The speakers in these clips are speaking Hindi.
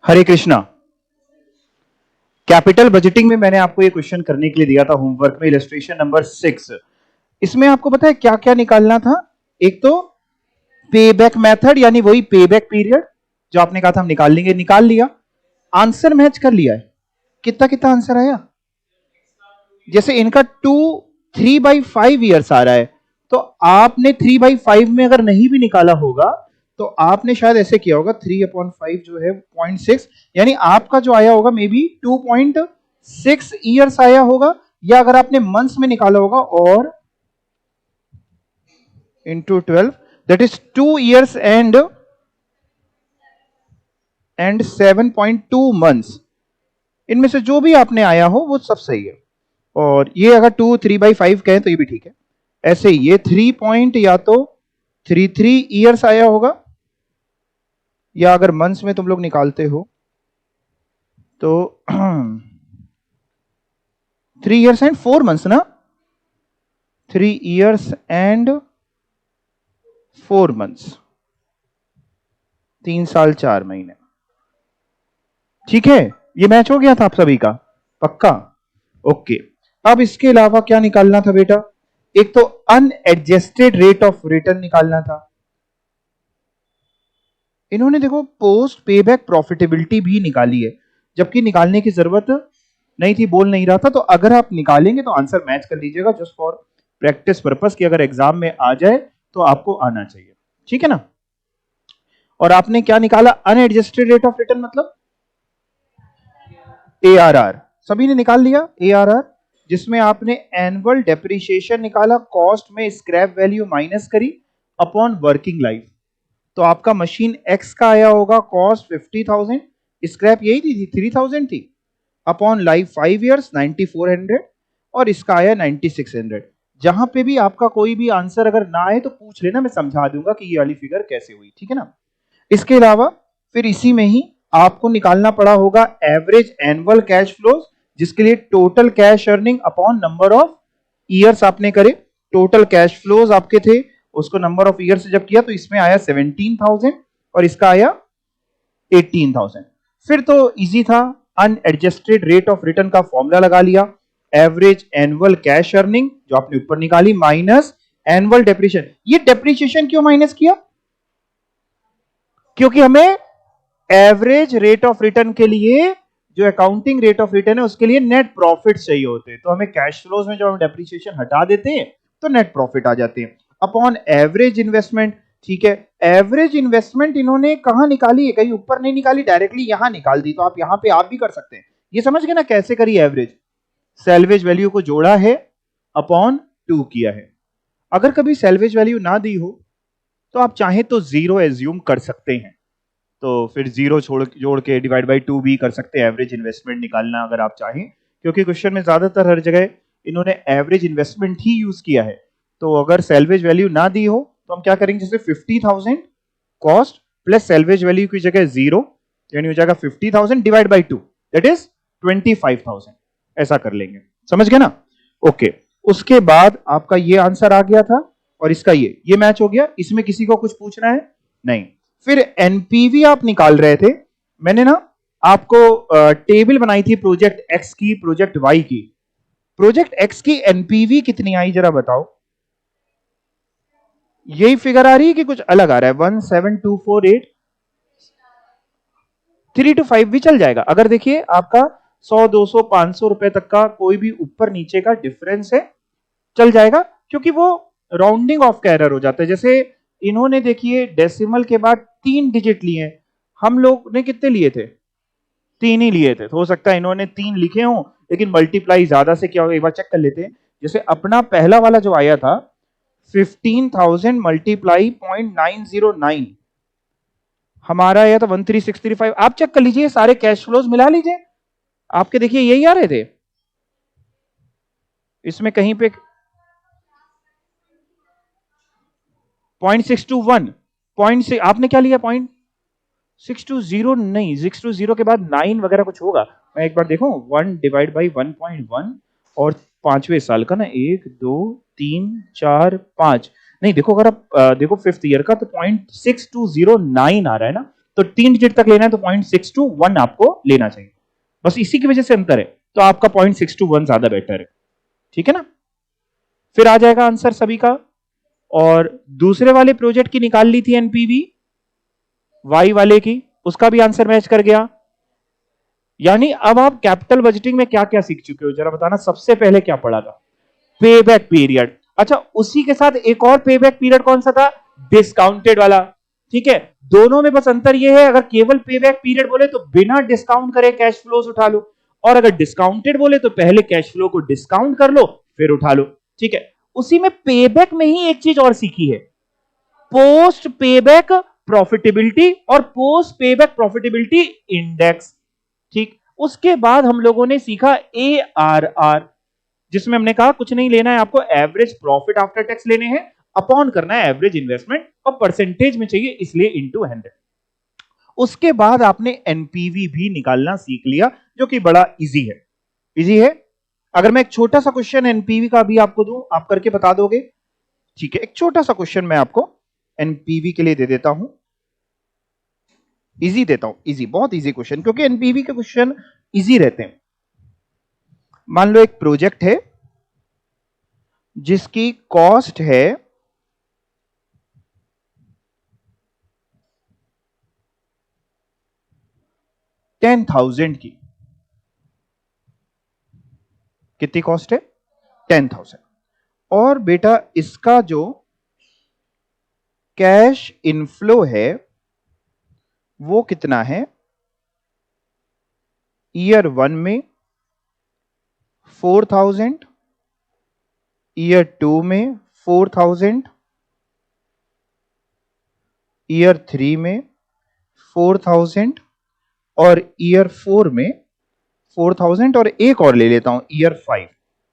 हरे कृष्णा। कैपिटल बजटिंग में मैंने आपको ये क्वेश्चन करने के लिए दिया था होमवर्क में, इलस्ट्रेशन नंबर 6। इसमें आपको पता है क्या क्या निकालना था? एक तो पेबैक मेथड, यानी वही पेबैक पीरियड जो आपने कहा था हम निकाल लेंगे, निकाल लिया। आंसर मैच कर लिया है। कितना कितना आंसर आया? जैसे इनका 3/5 ईयर्स आ रहा है, तो आपने 3/5 में अगर नहीं भी निकाला होगा तो आपने शायद ऐसे किया होगा 3/5 जो है 0.6, यानी आपका जो आया होगा मे बी 2.6 ईयर्स आया होगा, या अगर आपने मंथ्स में निकाला होगा और into 12 that is 2 years and 7.2 months. इनमें से जो भी आपने आया हो वो सब सही है। और ये अगर 3/5 कहें तो ये भी ठीक है। ऐसे ये 3 पॉइंट या तो 3 ईयर्स आया होगा, या अगर मंथ्स में तुम लोग निकालते हो तो 3 ईयर्स एंड 4 मंथ्स ना, 3 ईयर्स एंड 4 मंथ्स, 3 साल 4 महीने। ठीक है, ये मैच हो गया था आप सभी का? पक्का? ओके। अब इसके अलावा क्या निकालना था बेटा? एक तो अनएडजस्टेड रेट ऑफ रिटर्न निकालना था। इन्होंने देखो पोस्ट पेबैक प्रॉफिटेबिलिटी भी निकाली है, जबकि निकालने की जरूरत नहीं थी, बोल नहीं रहा था। तो अगर आप निकालेंगे तो आंसर मैच कर लीजिएगा, जस्ट फॉर प्रैक्टिस पर्पस की अगर एग्जाम में आ जाए तो आपको आना चाहिए। ठीक है ना? और आपने क्या निकाला? अनएडजस्टेड रेट ऑफ रिटर्न मतलब ARR। सभी ने निकाल लिया ARR, जिसमें आपने एनुअल डेप्रिसिएशन निकाला, कॉस्ट में स्क्रैप वैल्यू माइनस करी अपॉन वर्किंग लाइफ। तो आपका मशीन X का आया होगा कॉस्ट 50,000, स्क्रैप यही थी 3,000 थी, अपॉन लाइफ 5 ईयर्स 9400, और इसका आया 9600। जहां पे भी आपका कोई भी आंसर अगर ना आए तो पूछ लेना, मैं समझा दूंगा कि ये वाली फिगर कैसे हुई। ठीक है ना? इसके अलावा फिर इसी में ही आपको निकालना पड़ा होगा एवरेज एनुअल कैश फ्लोज, जिसके लिए total cash earning upon number of years आपने करे। टोटल कैश फ्लोज आपके थे, उसको नंबर ऑफ ईयर से जब किया तो इसमें आया 17,000 और इसका आया 18,000। फिर तो इजी था, अनएडजस्टेड रेट ऑफ रिटर्न का फॉर्मूला लगा लिया, एवरेज एनुअल कैश अर्निंग जो आपने ऊपर निकाली माइनस एनुअल डेप्रिसिएशन। ये डेप्रिसिएशन क्यों माइनस किया? क्योंकि हमें एवरेज रेट ऑफ रिटर्न के लिए, जो अकाउंटिंग रेट ऑफ रिटर्न है उसके लिए नेट प्रॉफिट चाहिए होते हैं, तो हमें कैश फ्लोज में जब हम डेप्रिसिएशन हटा देते हैं तो नेट प्रॉफिट आ जाते हैं अपॉन एवरेज इन्वेस्टमेंट। ठीक है, एवरेज इन्वेस्टमेंट इन्होंने कहां निकाली है? कहीं ऊपर नहीं निकाली, डायरेक्टली यहां निकाल दी। तो आप यहां पे आप भी कर सकते हैं। ये समझ गए ना कैसे करी? एवरेज सेल्वेज वैल्यू को जोड़ा है अपॉन 2 किया है। अगर कभी सेल्वेज वैल्यू ना दी हो तो आप चाहें तो जीरो एज्यूम कर सकते हैं, तो फिर जीरो जोड़ के डिवाइड बाई 2 भी कर सकते हैं एवरेज इन्वेस्टमेंट निकालना अगर आप चाहें, क्योंकि क्वेश्चन में ज्यादातर हर जगह इन्होंने एवरेज इन्वेस्टमेंट ही यूज किया है। तो अगर सेल्वेज वैल्यू ना दी हो तो हम क्या करेंगे? जैसे 50,000 कॉस्ट प्लस सेल्वेज वैल्यू की जगह जीरो, यानी हो जाएगा 50,000 डिवाइड बाई 2 दैट इज 25,000। ऐसा कर लेंगे, समझ गए ना? ओके। उसके बाद आपका ये आंसर आ गया था और इसका ये मैच हो गया। इसमें किसी को कुछ पूछना है? नहीं। फिर एनपीवी आप निकाल रहे थे, मैंने ना आपको टेबल बनाई थी प्रोजेक्ट एक्स की, प्रोजेक्ट वाई की। प्रोजेक्ट एक्स की एनपीवी कितनी आई जरा बताओ? यही फिगर आ रही है कि कुछ अलग आ रहा है? 17248। 3 to 5 भी चल जाएगा। अगर देखिए आपका 100 200 500 रुपए तक का कोई भी ऊपर नीचे का डिफरेंस है, चल जाएगा, क्योंकि वो राउंडिंग ऑफ का एरर हो जाता है। जैसे इन्होंने देखिए डेसिमल के बाद 3 डिजिट लिए, हम लोग ने कितने लिए थे? 3 ही लिए थे। तो हो सकता है इन्होंने 3 लिखे हों, लेकिन मल्टीप्लाई ज्यादा से क्या होगा एक बार चेक कर लेते हैं। जैसे अपना पहला वाला जो आया था 15,000 मल्टीप्लाई 0.909, हमारा आया था 13,635। आप चेक कर लीजिए, सारे कैश फ्लोज मिला लीजिए, आपके देखिए यही आ रहे थे। इसमें कहीं पे 0.621 पॉइंट से आपने क्या लिया? 0.620 नहीं, 620 के बाद 9 वगैरह कुछ होगा। मैं एक बार देखूं, 1 डिवाइड बाई 1.1 और 5वें साल का ना, 1 2 3 4 5, नहीं देखो अगर आप देखो 5th ईयर का तो 0.6209 आ रहा है ना, तो 3 डिजिट तक लेना है तो 0.621 आपको लेना चाहिए, बस इसी की वजह से अंतर है, तो आपका 0.621 ज्यादा बेटर है, ठीक है ना। फिर आ जाएगा आंसर सभी का। और दूसरे वाले प्रोजेक्ट की निकाल ली थी एनपीवी, वाई वाले की, उसका भी आंसर मैच कर गया। यानी अब आप कैपिटल बजटिंग में क्या क्या सीख चुके हो जरा बताना। सबसे पहले क्या पढ़ा था? पे बैक पीरियड। अच्छा, उसी के साथ एक और पे बैक पीरियड कौन सा था? डिस्काउंटेड वाला, ठीक है। दोनों में बस अंतर यह है, अगर केवल पे बैक पीरियड बोले तो बिना डिस्काउंट करे कैश फ्लोज उठा लो, और अगर डिस्काउंटेड बोले तो पहले कैश फ्लो को डिस्काउंट कर लो फिर उठा लो, ठीक है। उसी में पेबैक में ही एक चीज और सीखी है, पोस्ट पेबैक प्रॉफिटेबिलिटी और पोस्ट पेबैक प्रॉफिटेबिलिटी इंडेक्स, ठीक। उसके बाद हम लोगों ने सीखा ARR, जिसमें हमने कहा कुछ नहीं लेना है आपको, एवरेज प्रॉफिट आफ्टर टैक्स लेने हैं, अपॉन करना है एवरेज इन्वेस्टमेंट, और परसेंटेज में चाहिए इसलिए इनटू 100। उसके बाद आपने एनपीवी भी निकालना सीख लिया, जो कि बड़ा इजी है। इजी है। अगर मैं एक छोटा सा क्वेश्चन एनपीवी का भी आपको दूं, आप करके बता दोगे? ठीक है, एक छोटा सा क्वेश्चन मैं आपको एनपीवी के लिए दे देता हूं, इजी देता हूं, इजी, बहुत इजी क्वेश्चन, क्योंकि एनपीवी के क्वेश्चन इजी रहते हैं। मान लो एक प्रोजेक्ट है जिसकी कॉस्ट है 10,000 की। कितनी कॉस्ट है? 10,000। और बेटा इसका जो कैश इनफ्लो है वो कितना है? ईयर 1 में 4,000, ईयर 2 में 4,000, ईयर 3 में 4,000, और ईयर 4 में 4,000, और एक और ले लेता हूं ईयर 5,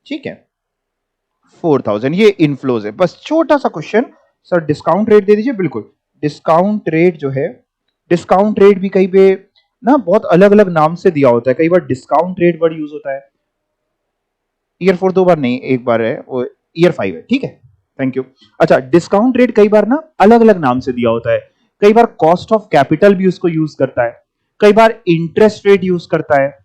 ठीक है। 4,000 ये इनफ्लोज है। बस छोटा सा क्वेश्चन, सर डिस्काउंट रेट दे दीजिए। बिल्कुल, डिस्काउंट रेट जो है, डिस्काउंट रेट भी कहीं पे ना बहुत अलग अलग नाम से दिया होता है, कई बार डिस्काउंट रेट वर्ड यूज होता है। ईयर 4 दो बार नहीं, एक बार है, वो ईयर 5 है, ठीक है, थैंक यू। अच्छा, डिस्काउंट रेट कई बार ना अलग अलग नाम से दिया होता है, कई बार कॉस्ट ऑफ कैपिटल भी उसको यूज करता है, कई बार इंटरेस्ट रेट यूज करता है।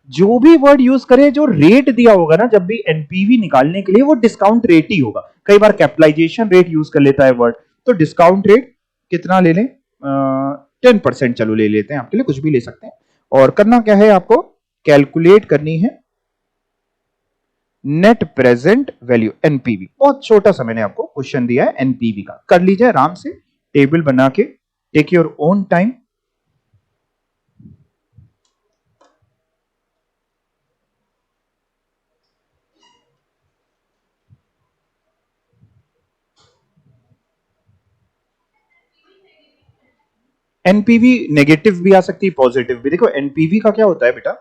जो भी वर्ड यूज करे, जो रेट दिया होगा ना जब भी एनपीवी निकालने के लिए, वो डिस्काउंट रेट ही होगा। कई बार कैपिटलाइजेशन रेट यूज कर लेता है वर्ड, तो डिस्काउंट रेट कितना ले लें? 10% चलो ले लेते हैं, आपके लिए कुछ भी ले सकते हैं। और करना क्या है आपको? कैलकुलेट करनी है नेट प्रेजेंट वैल्यू, एनपीवी। बहुत छोटा सा मैंने आपको क्वेश्चन दिया है एनपीवी का, कर लीजिए आराम से टेबल बना के, take your own time. NPV negative भी आ सकती है, पॉजिटिव भी। देखो एनपीवी का क्या होता है बेटा,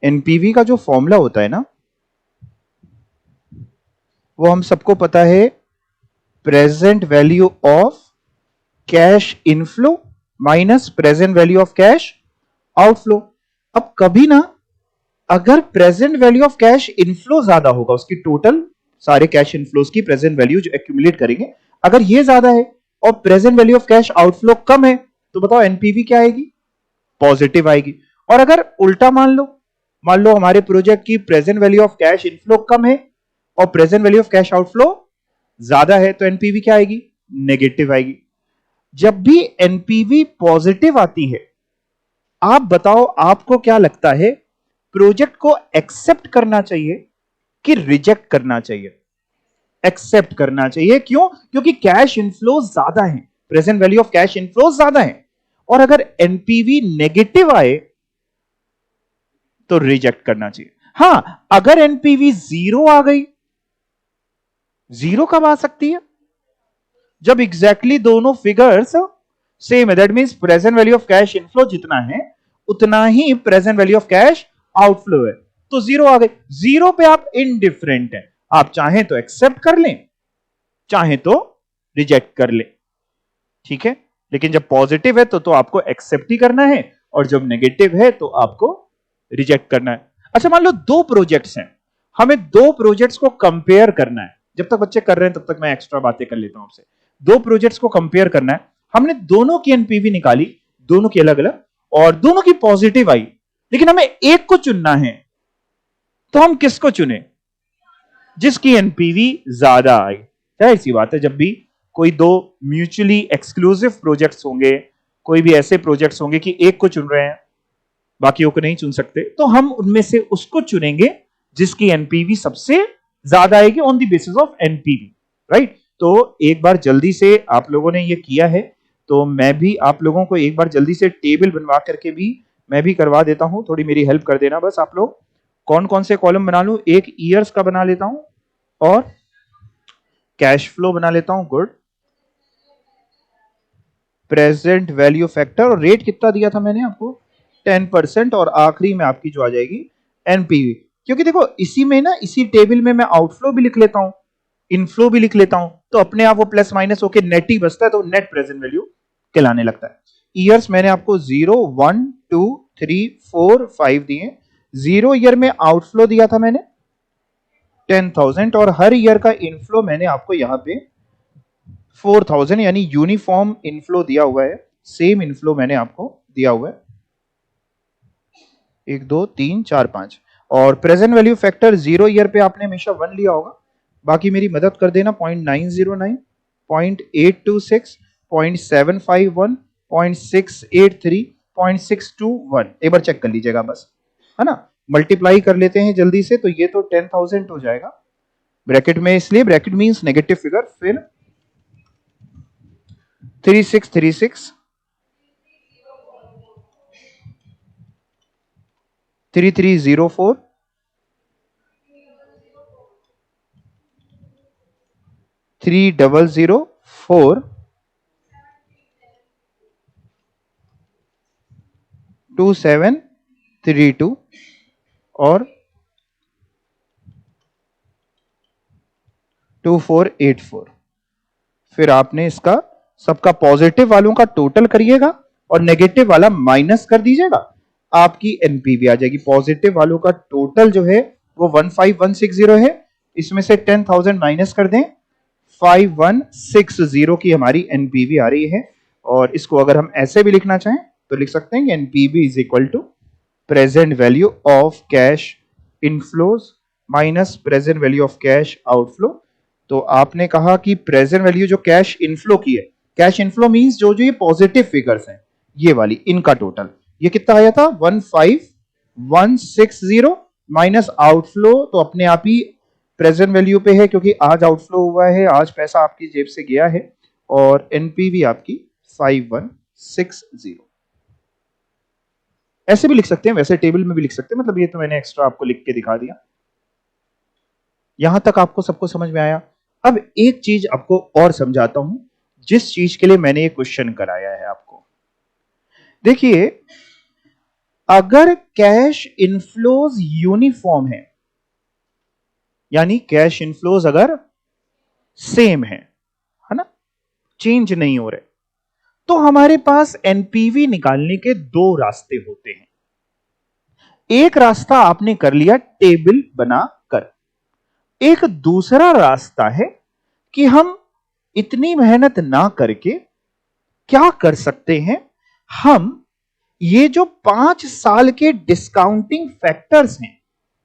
एनपीवी का जो फॉर्मूला होता है ना, वो हम सबको पता है, present value of cash inflow minus present value of cash outflow. अब कभी ना अगर present value of cash inflow ज्यादा होगा, उसकी टोटल सारे कैश इनफ्लोज की प्रेजेंट वैल्यू जो एक्यूमुलेट करेंगे, अगर ये ज्यादा है और present value of cash outflow कम है, तो बताओ एनपीवी क्या आएगी? पॉजिटिव आएगी। और अगर उल्टा मान लो हमारे प्रोजेक्ट की present value of cash inflow कम है और present value of cash outflow ज्यादा है, तो एनपीवी क्या आएगी? नेगेटिव आएगी। जब भी एनपीवी पॉजिटिव आती है, आप बताओ आपको क्या लगता है, प्रोजेक्ट को एक्सेप्ट करना चाहिए कि रिजेक्ट करना चाहिए? एक्सेप्ट करना चाहिए। क्यों? क्योंकि कैश इनफ्लो ज्यादा है, present value of cash inflow ज्यादा है। और अगर एनपीवी नेगेटिव आए तो रिजेक्ट करना चाहिए। हां, अगर एनपीवी 0 आ गई, 0 कब आ सकती है? जब एग्जैक्टली दोनों फिगर्स सेम है, that means present value of cash inflow जितना है उतना ही present value of cash outflow है, तो 0 आ गई। 0 पे आप इनडिफरेंट हैं, आप चाहें तो एक्सेप्ट कर लें, चाहें तो रिजेक्ट कर लें, ठीक है। लेकिन जब पॉजिटिव है तो आपको एक्सेप्ट ही करना है, और जब नेगेटिव है तो आपको रिजेक्ट करना है। अच्छा, मान लो दो प्रोजेक्ट्स हैं, हमें दो प्रोजेक्ट्स को कंपेयर करना है। जब तक बच्चे कर रहे हैं तब तक मैं एक्स्ट्रा बातें कर लेता हूं आपसे। दो प्रोजेक्ट्स को कंपेयर करना है, हमने दोनों की एनपीवी निकाली, दोनों की अलग अलग, और दोनों की पॉजिटिव आई, लेकिन हमें एक को चुनना है, तो हम किसको चुने? जिसकी एनपीवी ज्यादा आई। जाहिर सी बात है, जब भी कोई दो म्यूचुअली एक्सक्लूसिव प्रोजेक्ट्स होंगे, कोई भी ऐसे प्रोजेक्ट्स होंगे कि एक को चुन रहे हैं, बाकियों को नहीं चुन सकते, तो हम उनमें से उसको चुनेंगे जिसकी एनपीवी सबसे ज्यादा आएगी on the basis of NPV, right? तो एक बार जल्दी से आप लोगों ने ये किया है, तो मैं भी आप लोगों को एक बार जल्दी से टेबल बनवा करके भी मैं भी करवा देता हूं, थोड़ी मेरी हेल्प कर देना बस आप लोग। कौन कौन से कॉलम बना लूं? एक ईयर्स का बना लेता हूं और कैश फ्लो बना लेता हूं, गुड। प्रेजेंट वैल्यू फैक्टर, और रेट कितना दिया था मैंने आपको? 10%, और आखिरी में आपकी जो आ जाएगी एनपीवी। क्योंकि देखो इसी में ना, इसी टेबल में मैं आउटफ्लो भी लिख लेता हूं, इनफ्लो भी लिख लेता हूं, तो अपने आप वो प्लस माइनस होके नेट ही बचता है, तो नेट प्रेजेंट वैल्यू कहलाने लगता है। ईयर्स मैंने आपको 0, 1, 2, 3, 4, 5 दिए। 0 ईयर में आउटफ्लो दिया था मैंने 10,000, और हर ईयर का इनफ्लो मैंने आपको यहां पे 4,000, यानी यूनिफॉर्म इनफ्लो दिया हुआ है, सेम इनफ्लो मैंने आपको दिया हुआ है। 1, 2, 3, 4, 5। और प्रेजेंट वैल्यू फैक्टर 0 ईयर पे आपने हमेशा 1 लिया होगा। बाकी मेरी मदद कर देना, 0.909, 0.826, 0.751, 0.683, 0.621, एक बार चेक कर लीजिएगा बस, है ना? मल्टीप्लाई कर लेते हैं जल्दी से, तो ये तो 10,000 हो जाएगा ब्रैकेट में, इसलिए ब्रैकेट मींस नेगेटिव फिगर, फिर 3636, 3304, 3004, 2732 और 2484। फिर आपने इसका सबका पॉजिटिव वालों का टोटल करिएगा और नेगेटिव वाला माइनस कर दीजिएगा, आपकी एनपीवी आ जाएगी। पॉजिटिव वालों का टोटल जो है वो 15160 है, इसमें से 10,000 माइनस कर दें, 5160 की हमारी एनपीवी आ रही है। और इसको अगर हम ऐसे भी लिखना चाहें तो लिख सकते हैं कि NPV is equal to present value of cash inflows minus present value of cash outflow. तो आपने कहा कि प्रेजेंट वैल्यू जो कैश इनफ्लो की है, कैश इनफ्लो मींस जो जो ये पॉजिटिव फिगर्स हैं, ये वाली, इनका टोटल ये कितना आया था? 15160 माइनस आउटफ्लो, तो अपने आप ही प्रेजेंट वैल्यू पे है क्योंकि आज आउटफ्लो हुआ है, आज पैसा आपकी जेब से गया है, और एनपीवी आपकी 5160। ऐसे भी लिख सकते हैं, वैसे टेबल में भी लिख सकते हैं, मतलब ये तो मैंने एक्स्ट्रा आपको लिख के दिखा दिया। यहां तक आपको सबको समझ में आया? अब एक चीज आपको और समझाता हूं, जिस चीज के लिए मैंने ये क्वेश्चन कराया है आपको। देखिए, अगर कैश इनफ्लोज यूनिफॉर्म है, यानी कैश इनफ्लोज अगर सेम है ना, चेंज नहीं हो रहे, तो हमारे पास एनपीवी निकालने के दो रास्ते होते हैं। एक रास्ता आपने कर लिया टेबल बनाकर, एक दूसरा रास्ता है कि हम इतनी मेहनत ना करके क्या कर सकते हैं, हम ये जो 5 साल के डिस्काउंटिंग फैक्टर्स हैं,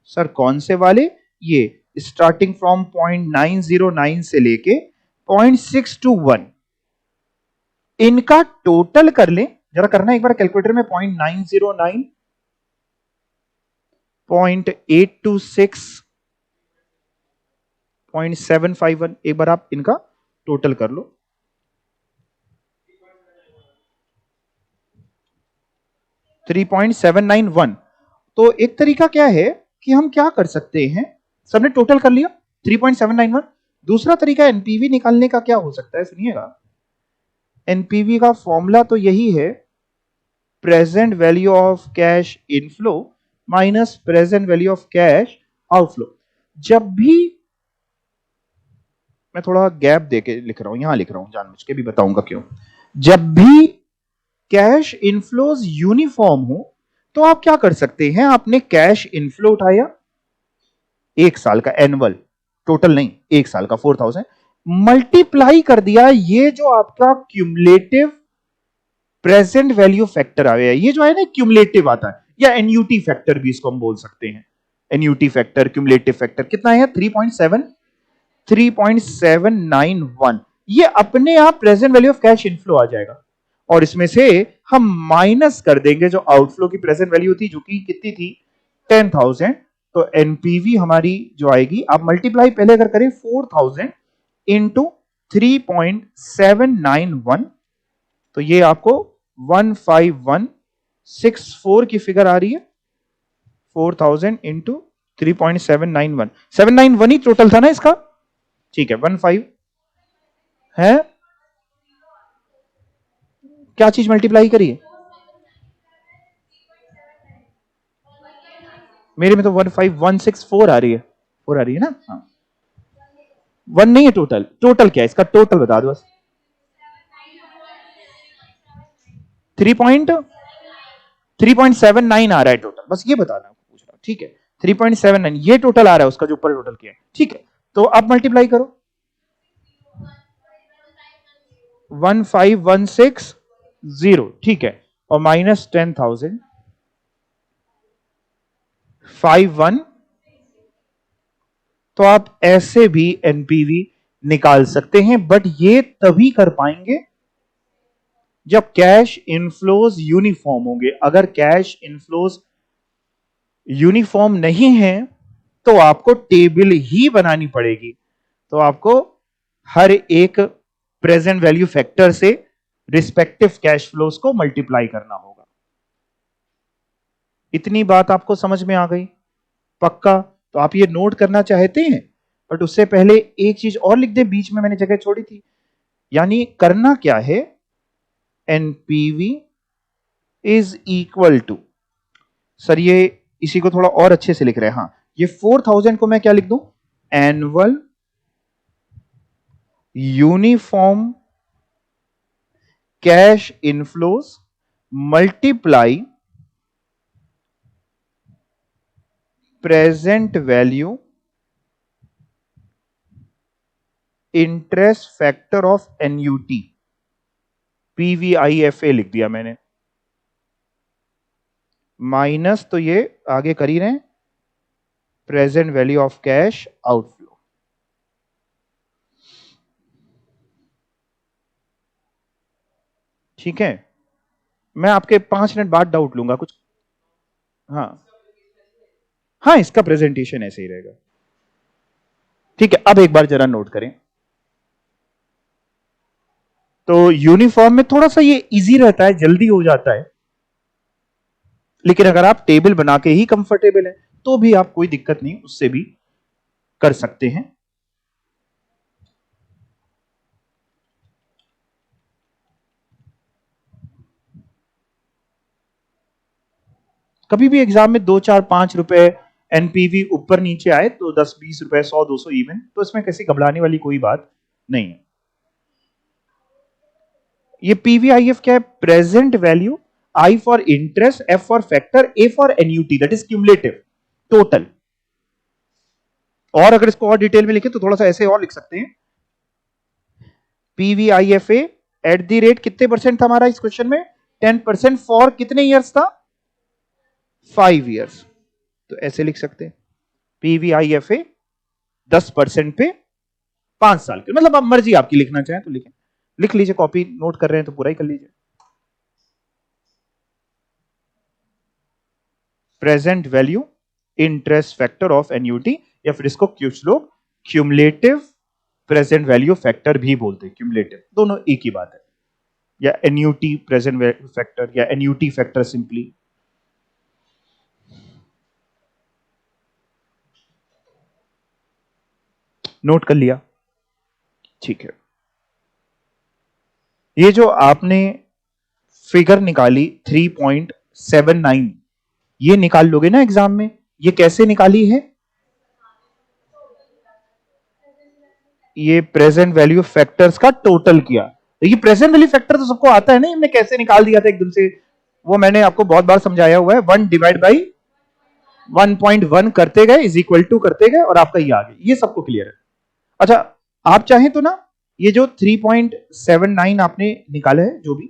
सर कौन से वाले? ये स्टार्टिंग फ्रॉम 0.909 से लेके 0.621, इनका टोटल कर लें। जरा करना एक बार कैलकुलेटर में, 0.909, 0.826, 0.751, एक बार आप इनका टोटल कर लो। 3.791। तो एक तरीका क्या है कि हम क्या कर सकते हैं, सबने टोटल कर लिया 3.791। दूसरा तरीका एनपीवी निकालने का क्या हो सकता है, सुनिएगा। एनपीवी का फॉर्मूला तो यही है, present value of cash inflow minus present value of cash outflow. जब भी, मैं थोड़ा गैप देके लिख रहा हूं, यहां लिख रहा हूं जानबूझ के, भी बताऊंगा क्यों। जब भी कैश इनफ्लोज यूनिफॉर्म हो, तो आप क्या कर सकते हैं, आपने कैश इनफ्लो उठाया 1 साल का, एनुअल, टोटल नहीं, 1 साल का 4,000, मल्टीप्लाई कर दिया ये जो आपका क्यूमुलेटिव प्रेजेंट वैल्यू फैक्टर आ गया, ये जो है ना क्यूमुलेटिव आता है, या एनयूटी फैक्टर भी इसको हम बोल सकते हैं। एनयूटी फैक्टर, क्यूमुलेटिव फैक्टर कितना है? 3.791। ये अपने आप present value of cash inflow आ जाएगा, और इसमें से हम माइनस कर देंगे जो आउटफ्लो की प्रेजेंट वैल्यू थी, जो कि कितनी थी? 10,000। तो एनपीवी हमारी जो आएगी, आप मल्टीप्लाई पहले अगर करें 4,000 इंटू 3.791, तो ये आपको 15164 की फिगर आ रही है। 4,000 इंटू 3.791, 791 ही टोटल था ना इसका, ठीक है। 15 है, क्या चीज मल्टीप्लाई करिए? मेरे में तो 15164 आ रही है, 4 आ रही है ना? हाँ, 1 नहीं है टोटल। टोटल क्या है इसका? टोटल बता दो बस। 3.79 आ रहा है टोटल, बस ये बताना पूछ रहा हूं, ठीक है। 3.79 ये टोटल आ रहा है उसका, जो ऊपर टोटल किया है, ठीक है। तो आप मल्टीप्लाई करो, 15160, ठीक है, और माइनस 10,000, 51। तो आप ऐसे भी एनपीवी निकाल सकते हैं, बट ये तभी कर पाएंगे जब कैश इनफ्लोज यूनिफॉर्म होंगे। अगर कैश इनफ्लोज यूनिफॉर्म नहीं है तो आपको टेबल ही बनानी पड़ेगी। तो आपको हर एक प्रेजेंट वैल्यू फैक्टर से रिस्पेक्टिव कैश फ्लोज को मल्टीप्लाई करना होगा। इतनी बात आपको समझ में आ गई? पक्का? तो आप ये नोट करना चाहते हैं, बट उससे पहले एक चीज और लिख दें, बीच में मैंने जगह छोड़ी थी। यानी करना क्या है? NPV is equal to, sir ये इसी को थोड़ा और अच्छे से लिख रहे हैं, हाँ, ये 4,000 को मैं क्या लिख दूं? Annual uniform cash inflows multiply present value interest factor of annuity, PVIFA लिख दिया मैंने, माइनस, तो ये आगे कर ही रहे हैं, present value of cash outflow. ठीक है, मैं आपके 5 मिनट बाद डाउट लूंगा कुछ। हाँ हाँ, इसका प्रेजेंटेशन ऐसे ही रहेगा, ठीक है। अब एक बार जरा नोट करें, तो यूनिफॉर्म में थोड़ा सा ये इजी रहता है, जल्दी हो जाता है, लेकिन अगर आप टेबल बना के ही कंफर्टेबल है तो भी आप कोई दिक्कत नहीं, उससे भी कर सकते हैं। कभी भी एग्जाम में 2, 4, 5 रुपए एनपीवी ऊपर नीचे आए तो 10, 20 रुपए, 100, 200 इवन, तो इसमें किसी घबराने वाली कोई बात नहीं है। ये पीवीआईएफ क्या है? Present value, I for interest, F for factor, A for annuity, that is cumulative total. और अगर इसको और डिटेल में लिखे तो थोड़ा सा ऐसे और लिख सकते हैं, पीवीआईएफए एट द रेट कितने परसेंट था हमारा इस क्वेश्चन में? 10%। फॉर कितने ईयर्स था? 5 ईयर्स। तो ऐसे लिख सकते हैं, पीवीआईएफए 10% पे 5 साल के, मतलब आप मर्जी आपकी, लिखना चाहें तो लिखें, लिख लीजिए, कॉपी नोट कर रहे हैं तो पूरा ही कर लीजिए। Present value interest factor of annuity, या फिर इसको कुछ लोग क्यूमुलेटिव प्रेजेंट वैल्यू फैक्टर भी बोलते हैं, क्यूमुलेटिव, दोनों एक ही बात है, या एन्यूटी प्रेजेंट फैक्टर, या एन्यूटी फैक्टर सिंपली। नोट कर लिया? ठीक है। ये जो आपने फिगर निकाली 3.79, ये निकाल लोगे ना एग्जाम में, ये कैसे निकाली है? ये प्रेजेंट वैल्यू फैक्टर्स का टोटल किया। तो ये प्रेजेंट वैल्यू फैक्टर तो सबको आता है ना, हमने कैसे निकाल दिया था एकदम से, वो मैंने आपको बहुत बार समझाया हुआ है। 1 डिवाइड बाई 1.1 करते गए इज इक्वल टू करते गए, और आपका ये आ गया, ये सबको क्लियर है। अच्छा, आप चाहें तो ना, ये जो 3.79 आपने निकाला है, जो भी,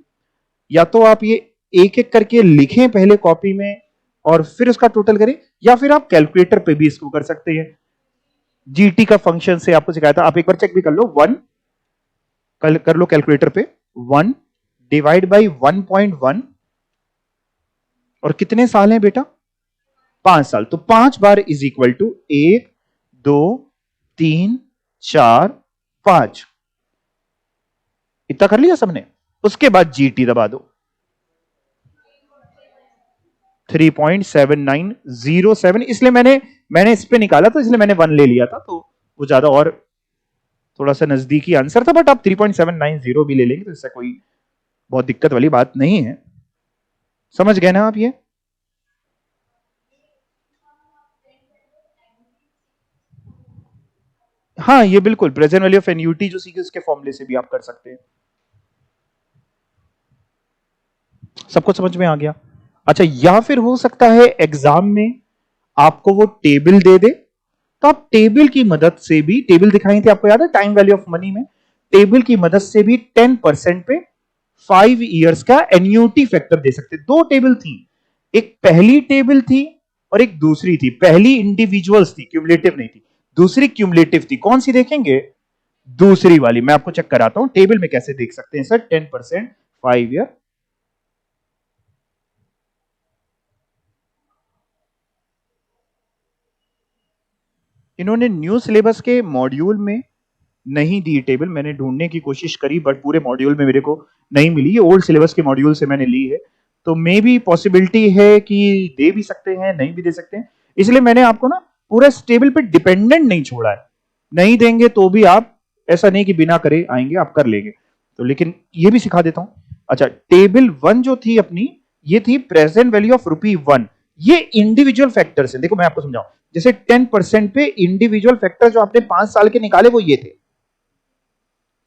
या तो आप ये एक एक करके लिखें पहले कॉपी में और फिर उसका टोटल करें, या फिर आप कैलकुलेटर पे भी इसको कर सकते हैं। जीटी का फंक्शन से आपको सिखाया था, आप एक बार चेक भी कर लो। कर लो कैलकुलेटर पे, 1 डिवाइड बाई 1.1 और कितने साल हैं बेटा? 5 साल। तो 5 बार इज इक्वल टू 1 2 3 4 5। इतना कर लिया सबने? उसके बाद जीटी दबा दो, 3.7907। इसलिए मैंने इस पे निकाला था, इसलिए मैंने 1 ले लिया था, तो वो ज्यादा और थोड़ा सा नजदीकी आंसर था। बट आप 3.790 भी ले लेंगे तो इससे कोई बहुत दिक्कत वाली बात नहीं है। समझ गए ना आप ये? हाँ, ये बिल्कुल प्रेजेंट वैल्यू ऑफ एन्यूटी जो सीखे उसके फॉर्मूले से भी आप कर सकते हैं। सबको समझ में आ गया? अच्छा, या फिर हो सकता है एग्जाम में आपको वो टेबल दे दे, तो आप टेबल की मदद से भी, टेबल दिखाई थी आपको याद है टाइम वैल्यू ऑफ मनी में, टेबल की मदद से भी 10% पे 5 इयर्स का एन्यूटी फैक्टर दे सकते। दो टेबल थी, एक पहली टेबल थी और एक दूसरी थी। पहली इंडिविजुअल्स थी, क्यूमुलेटिव नहीं थी। दूसरी क्यूमुलेटिव थी। कौन सी देखेंगे? दूसरी वाली। मैं आपको चेक कराता हूं टेबल में कैसे देख सकते हैं सर 10% 5 ईयर। इन्होंने न्यू सिलेबस के मॉड्यूल में नहीं दी टेबल, मैंने ढूंढने की कोशिश करी बट पूरे मॉड्यूल में मेरे को नहीं मिली। ये ओल्ड सिलेबस के मॉड्यूल से मैंने ली है, तो मे भी पॉसिबिलिटी है कि दे भी सकते हैं, नहीं भी दे सकते हैं। इसलिए मैंने आपको ना पूरा इस टेबल पे डिपेंडेंट नहीं छोड़ा है। नहीं देंगे तो भी आप, ऐसा नहीं कि बिना करे आएंगे, आप कर लेंगे तो। लेकिन ये भी सिखा देता हूं। अच्छा, टेबल 1 जो थी अपनी, ये थी प्रेजेंट वैल्यू ऑफ ₹1। ये इंडिविजुअल फैक्टर्स है। देखो मैं आपको समझाऊं, जैसे 10% पे इंडिविजुअल फैक्टर जो आपने 5 साल के निकाले वो ये थे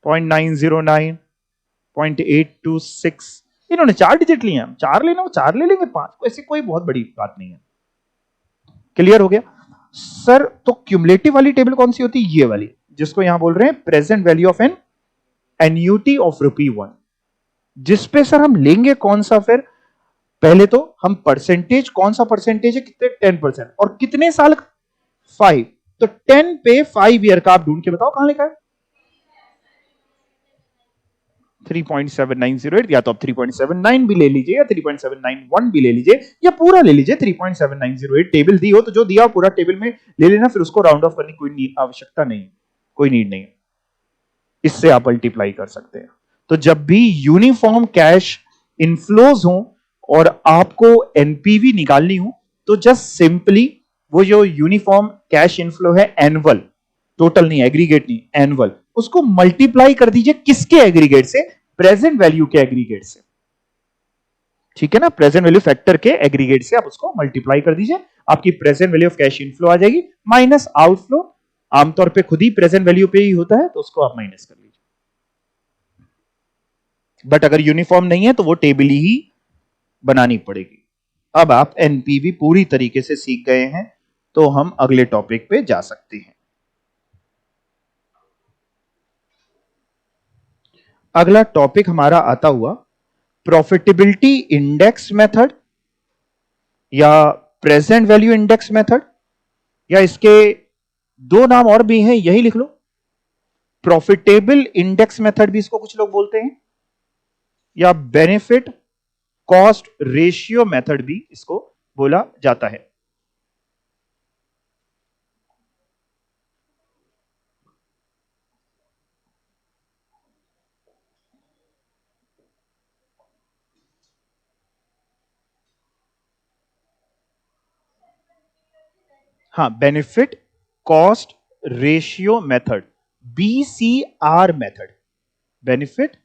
0.909, 0.826। इन्होंने 4 डिजिट लिए हैं, 4 लेना वो 4 ले लेंगे, 5 ऐसी कोई बहुत बड़ी बात नहीं है। क्लियर हो गया सर? तो क्यूमुलेटिव वाली टेबल कौन सी होती है? ये वाली, जिसको यहां बोल रहे हैं present value of an annuity of ₹1। जिसपे सर हम लेंगे कौन सा? फिर पहले तो हम परसेंटेज, कौन सा परसेंटेज है? कितने? 10%। और कितने साल? 5। तो 10 पे 5 ईयर का आप ढूंढ के बताओ कहां लिखा है? 3.7908। या तो आप 3.79 भी ले लीजिए, या 3.791 भी ले लीजिए, या पूरा ले लीजिए 3.7908। टेबल दी हो तो जो दिया पूरा टेबल में ले लेना, फिर उसको राउंड ऑफ करने की कोई आवश्यकता नहीं, कोई नीड नहीं। इससे आप मल्टीप्लाई कर सकते हैं। तो जब भी यूनिफॉर्म कैश इनफ्लोज हो और आपको एनपीवी निकालनी हो, तो जस्ट सिंपली वो जो यूनिफॉर्म कैश इनफ्लो है एनुअल, टोटल नहीं, एग्रीगेट नहीं, एनुअल, उसको मल्टीप्लाई कर दीजिए किसके एग्रीगेट से? प्रेजेंट वैल्यू के एग्रीगेट से। ठीक है ना? प्रेजेंट वैल्यू फैक्टर के एग्रीगेट से आप उसको मल्टीप्लाई कर दीजिए, आपकी present value of cash inflow आ जाएगी, माइनस आउटफ्लो। आमतौर पे खुद ही प्रेजेंट वैल्यू पे ही होता है, तो उसको आप माइनस कर लीजिए। बट अगर यूनिफॉर्म नहीं है तो वो टेबल ही बनानी पड़ेगी। अब आप एनपीवी पूरी तरीके से सीख गए हैं, तो हम अगले टॉपिक पे जा सकते हैं। अगला टॉपिक हमारा आता हुआ प्रॉफिटेबिलिटी इंडेक्स मेथड, या प्रेजेंट वैल्यू इंडेक्स मेथड, या इसके दो नाम और भी हैं, यही लिख लो। प्रॉफिटेबल इंडेक्स मेथड भी इसको कुछ लोग बोलते हैं, या बेनिफिट कॉस्ट रेशियो मेथड भी इसको बोला जाता है। हाँ, benefit cost ratio method, BCR method. Benefit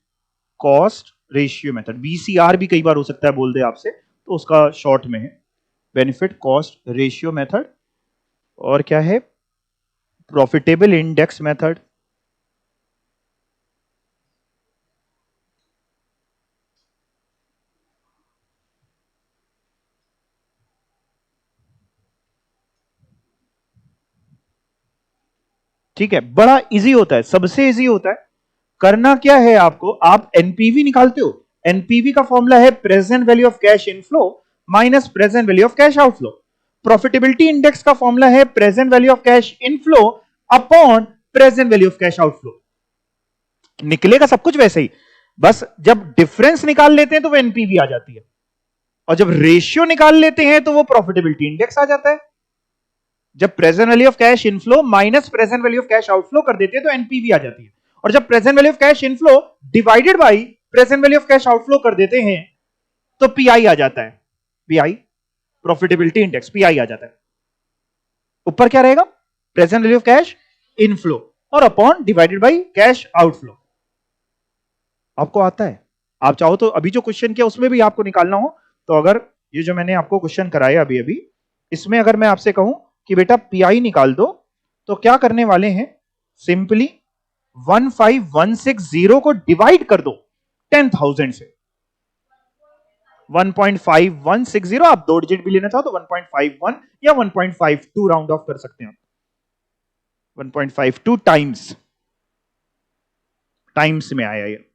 cost ratio method, BCR भी कई बार हो सकता है बोल दे आपसे, तो उसका शॉर्ट में है बेनिफिट कॉस्ट रेशियो मेथड। और क्या है? Profitable index method. ठीक है, बड़ा इजी होता है, सबसे इजी होता है। करना क्या है आपको? आप एनपीवी निकालते हो, एनपीवी का फॉर्मूला है present value of cash inflow minus present value of cash outflow. Profitability index का फॉर्मूला है present value of cash inflow upon present value of cash outflow. निकलेगा सब कुछ वैसे ही, बस जब डिफरेंस निकाल लेते हैं तो वो एनपीवी आ जाती है, और जब रेशियो निकाल लेते हैं तो वो प्रॉफिटेबिलिटी इंडेक्स आ जाता है। जब present value of cash inflow minus present value of cash outflow कर देते हैं तो एनपीवी आ जाती है, और जब present value of cash inflow divided by present value of cash outflow कर देते हैं तो पीआई आ जाता है। पीआई प्रॉफिटेबिलिटी इंडेक्स, पीआई आ जाता है। ऊपर क्या रहेगा? Present value of cash inflow और upon divided by cash outflow. आपको आता है, आप चाहो तो अभी जो क्वेश्चन किया उसमें भी आपको निकालना हो तो, अगर ये जो मैंने आपको क्वेश्चन कराया अभी अभी, इसमें अगर मैं आपसे कहूं कि बेटा पीआई निकाल दो तो क्या करने वाले हैं? सिंपली 15160 को डिवाइड कर दो 10,000 से। 1.5160, आप 2 डिजिट भी लेना चाहो तो 1.51 या 1.52 राउंड ऑफ कर सकते हैं। 1.52 टाइम्स में आया ये।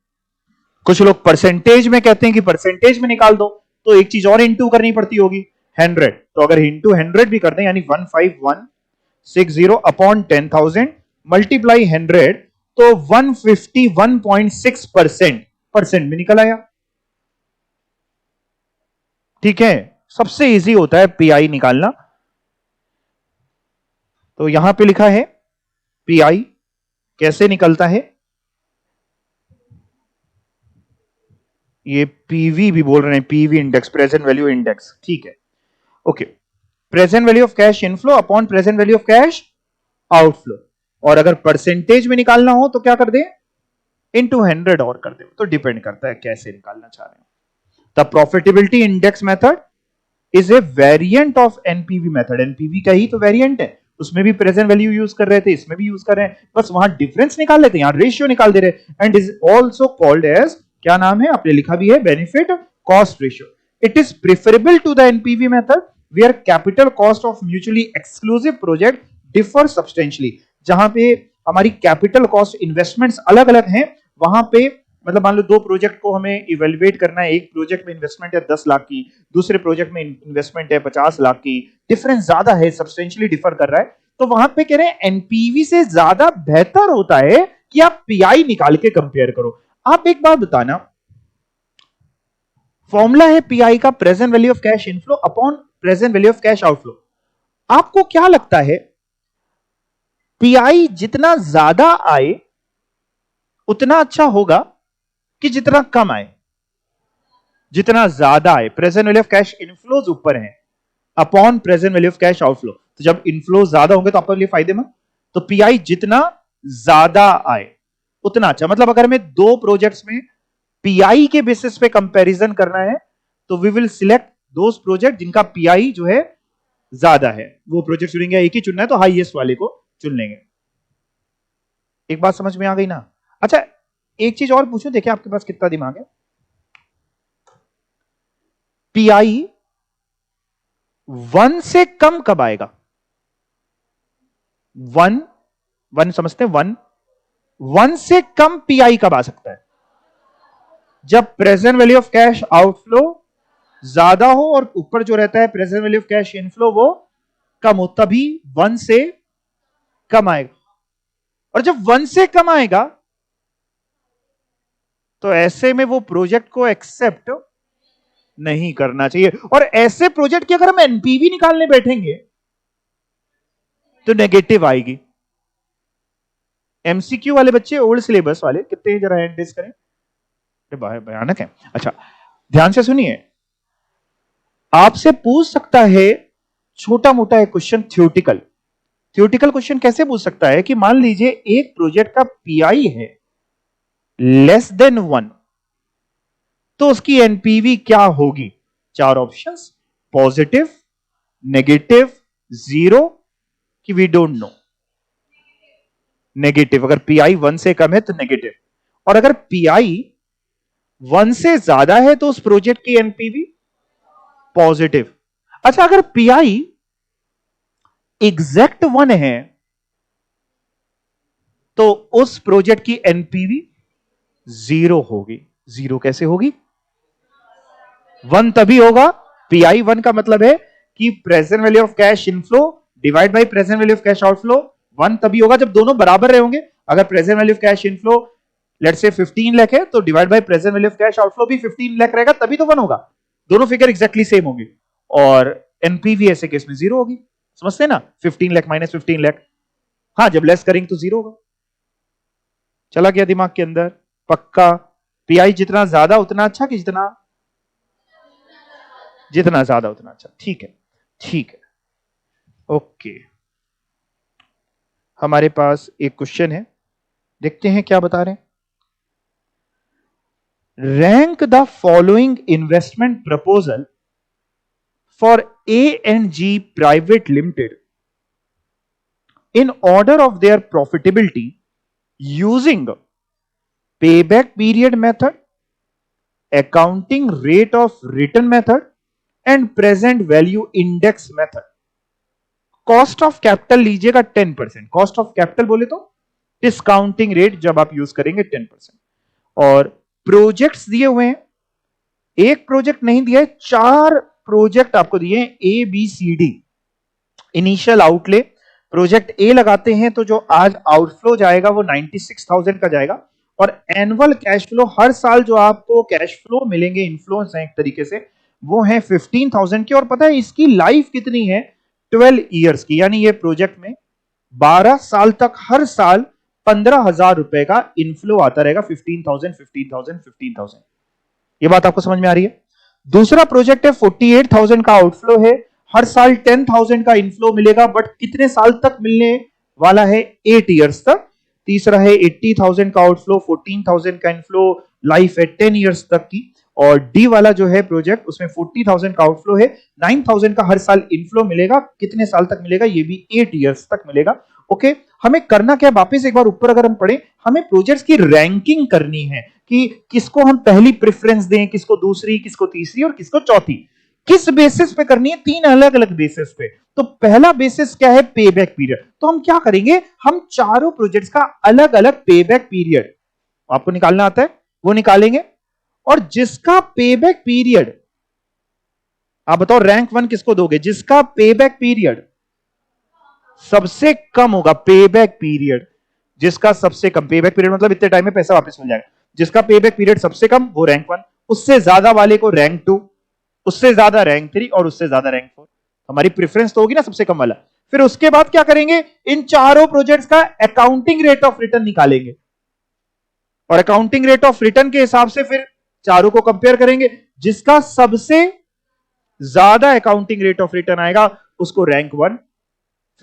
कुछ लोग परसेंटेज में कहते हैं कि परसेंटेज में निकाल दो, तो एक चीज और इंटू करनी पड़ती होगी 100, तो अगर इंटू 100 भी कर दें यानी 15160 अपॉन 10,000 मल्टीप्लाई 100 तो 151.6% में निकल आया। ठीक है, सबसे इजी होता है पीआई निकालना। तो यहां पे लिखा है पीआई कैसे निकलता है, ये पीवी भी बोल रहे हैं, PV index, present value index. ठीक है, okay. Present value of cash inflow upon present value of cash outflow, और अगर परसेंटेज में निकालना हो तो क्या कर दे? इनटू 100 और कर दे। तो डिपेंड करता है कैसे निकालना चाह रहे हैं। The profitability index method is a variant of NPV method. NPV का ही तो वेरिएंट है, उसमें भी प्रेजेंट वैल्यू यूज कर रहे थे, इसमें भी यूज कर रहे हैं, बस वहां डिफरेंस निकाल लेते हैं, यहां रेशियो निकाल दे रहे हैं। And is also called as, क्या नाम है आपने लिखा भी है, benefit cost ratio. It is preferable to the NPV method where capital cost of mutually exclusive project differ substantially. जहां पे हमारी कैपिटल कॉस्ट इन्वेस्टमेंट्स अलग अलग हैं, वहां पे मतलब मान लो 2 प्रोजेक्ट को हमें इवेल्युएट करना है, एक प्रोजेक्ट में इन्वेस्टमेंट है 10 लाख की, दूसरे प्रोजेक्ट में इन्वेस्टमेंट है 50 लाख की, डिफरेंस ज्यादा है, सब्सटेंशियली डिफर कर रहा है, तो वहां पे कह रहे हैं एनपीवी से ज्यादा बेहतर होता है कि आप पीआई निकाल के कंपेयर करो। आप एक बात बताना, फॉर्मूला है पीआई का present value of cash inflow upon present value of cash outflow. आपको क्या लगता है पीआई जितना ज्यादा आए उतना अच्छा होगा कि जितना कम आए? जितना ज्यादा आए, present value of cash inflows ऊपर है upon present value of cash outflow, तो जब इनफ्लो ज्यादा होंगे तो आपके लिए फायदेमंद। तो पीआई जितना ज्यादा आए उतना अच्छा। मतलब अगर हमें 2 प्रोजेक्ट्स में पीआई के बेसिस पे कंपैरिजन करना है तो we will select those project जिनका पीआई जो है ज्यादा है, वो प्रोजेक्ट चुनेंगे। एक ही चुनना है तो हाईएस्ट वाले को चुन लेंगे। एक बात समझ में आ गई ना? अच्छा, एक चीज और पूछूं, देखिए आपके पास कितना दिमाग है। पीआई 1 से कम कब आएगा? 1 समझते हैं? 1 से कम पीआई कब आ सकता है? जब present value of cash outflow ज्यादा हो और ऊपर जो रहता है present value of cash inflow वो कम हो, तभी 1 से कम आएगा। और जब 1 से कम आएगा तो ऐसे में वो प्रोजेक्ट को एक्सेप्ट नहीं करना चाहिए। और ऐसे प्रोजेक्ट की अगर हम एनपीवी निकालने बैठेंगे तो नेगेटिव आएगी। एमसीक्यू वाले बच्चे, ओल्ड सिलेबस वाले, कितने हैं जरा हैंड रेज करें। भयानक है। अच्छा, ध्यान से सुनिए, आपसे पूछ सकता है छोटा मोटा एक क्वेश्चन, थ्योरेटिकल क्वेश्चन कैसे पूछ सकता है कि मान लीजिए एक प्रोजेक्ट का पीआई है लेस देन 1, तो उसकी एनपीवी क्या होगी? 4 ऑप्शंस, पॉजिटिव, नेगेटिव, 0 कि वी डोंट नो। नेगेटिव, अगर पीआई 1 से कम है तो नेगेटिव, और अगर पीआई 1 से ज्यादा है तो उस प्रोजेक्ट की एनपीवी पॉजिटिव। अच्छा, अगर पीआई एग्जैक्ट 1 है तो उस प्रोजेक्ट की एनपीवी 0 होगी। 0 कैसे होगी? वन तभी होगा, पीआई वन का मतलब है कि present value of cash inflow divide by present value of cash outflow, one तभी होगा जब दोनों बराबर रहे होंगे। अगर present value of cash inflow let's say 15 lakh है तो divide by present value of cash outflow भी 15 लाख रहेगा, तभी तो वन होगा। दोनों फिगर एग्जैक्टली सेम होंगे और एनपीवी ऐसे केस में जीरो होगी। समझते हैं ना, 15 लाख माइनस 15 लाख, हाँ जब लेस करेंगे तो जीरो होगा। चला गया दिमाग के अंदर, पक्का। पीआई जितना ज्यादा उतना अच्छा कि जितना जितना ज्यादा उतना अच्छा, ठीक है ठीक है ओके। हमारे पास एक क्वेश्चन है, देखते हैं क्या बता रहे हैं। Rank the following investment proposal for A&G Private Limited in order of their profitability using payback period method, accounting rate of return method and present value index method। Cost of capital लीजिएगा 10%, कॉस्ट ऑफ कैपिटल बोले तो डिस्काउंटिंग रेट जब आप यूज करेंगे 10%। और प्रोजेक्ट्स दिए हुए हैं, एक प्रोजेक्ट नहीं दिया है, 4 प्रोजेक्ट आपको दिए हैं, A B C D. Initial outlay project A लगाते हैं तो जो आज आउटफ्लो जाएगा वो 96,000 का जाएगा, और एनुअल कैश फ्लो हर साल जो आपको कैश फ्लो मिलेंगे, इन्फ्लोस हैं एक तरीके से, वो है 15,000 की। और पता है इसकी लाइफ कितनी है, 12 ईयर्स की, यानी ये प्रोजेक्ट में 12 साल तक हर साल 15,000 रुपए का इनफ्लो आता रहेगा। 15,000 15,000 15,000, ये बात आपको समझ में आ रही है। दूसरा प्रोजेक्ट है 48,000 का आउटफ्लो है, हर साल 10,000 का इनफ्लो मिलेगा, बट कितने साल तक मिलने वाला है, 8 ईयर्स तक। तीसरा है 80,000 का आउटफ्लो, 14,000 का इनफ्लो, लाइफ है 10 ईयर्स तक की। और डी वाला जो है प्रोजेक्ट, उसमें 40,000 का आउटफ्लो है, 9,000 का हर साल इनफ्लो मिलेगा, कितने साल तक मिलेगा, ये भी 8 ईयर्स तक मिलेगा। ओके, हमें करना क्या है, वापस एक बार ऊपर अगर हम पढ़ें, हमें प्रोजेक्ट्स की रैंकिंग करनी है कि किसको हम पहली प्रेफरेंस दें, किसको दूसरी, किसको तीसरी और किसको चौथी। किस बेसिस पे करनी है, 3 अलग अलग बेसिस पे। तो पहला बेसिस क्या है, पेबैक पीरियड। तो हम क्या करेंगे, हम चारों प्रोजेक्ट्स का अलग अलग पेबैक पीरियड आपको निकालना आता है, वो निकालेंगे। और जिसका पेबैक पीरियड, आप बताओ रैंक 1 किसको दोगे, जिसका पेबैक पीरियड सबसे कम होगा, पेबैक पीरियड जिसका सबसे कम, पेबैक पीरियड मतलब इतने टाइम में पैसा वापस मिल जाएगा, जिसका पेबैक पीरियड सबसे कम वो रैंक 1, उससे ज्यादा वाले को रैंक 2, उससे ज्यादा रैंक 3 और उससे ज्यादा रैंक 4। हमारी प्रेफरेंस तो होगी ना सबसे कम वाला। फिर उसके बाद क्या करेंगे, इन चारों प्रोजेक्ट्स का अकाउंटिंग रेट ऑफ रिटर्न निकालेंगे, और अकाउंटिंग रेट ऑफ रिटर्न के हिसाब से फिर चारों को कंपेयर करेंगे। जिसका सबसे ज्यादा अकाउंटिंग रेट ऑफ रिटर्न आएगा उसको रैंक 1,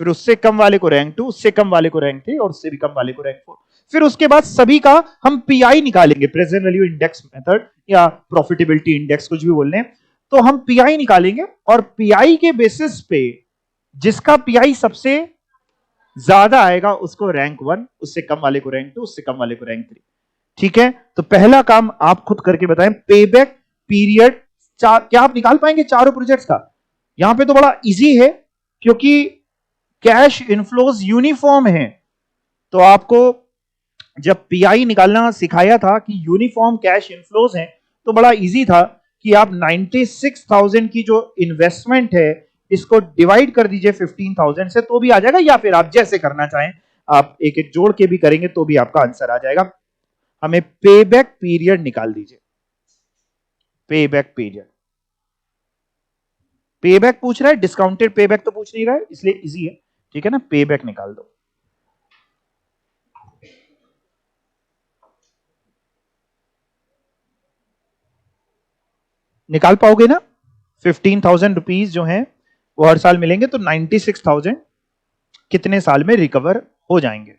फिर उससे कम वाले को रैंक 2, उससे कम वाले को रैंक 3 और उससे भी कम वाले को रैंक 4। फिर उसके बाद सभी का हम पीआई निकालेंगे, प्रेजेंट वैल्यू इंडेक्स मेथड या प्रॉफिटेबिलिटी इंडेक्स, कुछ भी बोल रहे हैं। तो हम पीआई निकालेंगे और पीआई के बेसिस पे जिसका पीआई सबसे ज्यादा आएगा उसको रैंक 1, उससे कम वाले को रैंक 2, उससे कम वाले को रैंक 3। ठीक है, तो पहला काम आप खुद करके बताएं, पेबैक पीरियड क्या आप निकाल पाएंगे चारों प्रोजेक्ट्स का? यहां पे तो बड़ा इजी है क्योंकि कैश इनफ्लोज यूनिफॉर्म है। तो आपको जब पीआई निकालना सिखाया था कि यूनिफॉर्म कैश इनफ्लोज हैं, तो बड़ा इजी था कि आप 96,000 की जो इन्वेस्टमेंट है इसको डिवाइड कर दीजिए 15,000 से, तो भी आ जाएगा, या फिर आप जैसे करना चाहें आप एक एक जोड़ के भी करेंगे तो भी आपका आंसर आ जाएगा। हमें पेबैक पीरियड निकाल दीजिए, पेबैक पीरियड। पेबैक पूछ रहा है, डिस्काउंटेड पेबैक तो पूछ नहीं रहा है, इसलिए इजी है। ठीक है ना, पेबैक निकाल दो। निकाल पाओगे ना, 15,000 रुपीज जो हैं वो हर साल मिलेंगे, तो 96,000 कितने साल में रिकवर हो जाएंगे?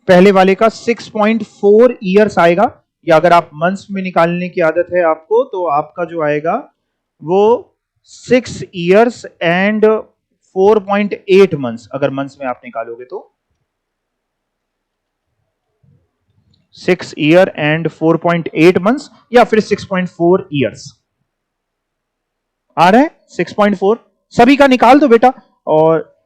पहले वाले का 6.4 ईयर्स आएगा, या अगर आप मंथ्स में निकालने की आदत है आपको तो आपका जो आएगा वो 6 ईयर्स एंड 4.8 मंथ्स, अगर मंथ्स में आप निकालोगे तो 6 ईयर एंड 4.8 मंथ्स, या फिर 6.4 ईयर्स आ रहा है। 6.4 सभी का निकाल दो बेटा। और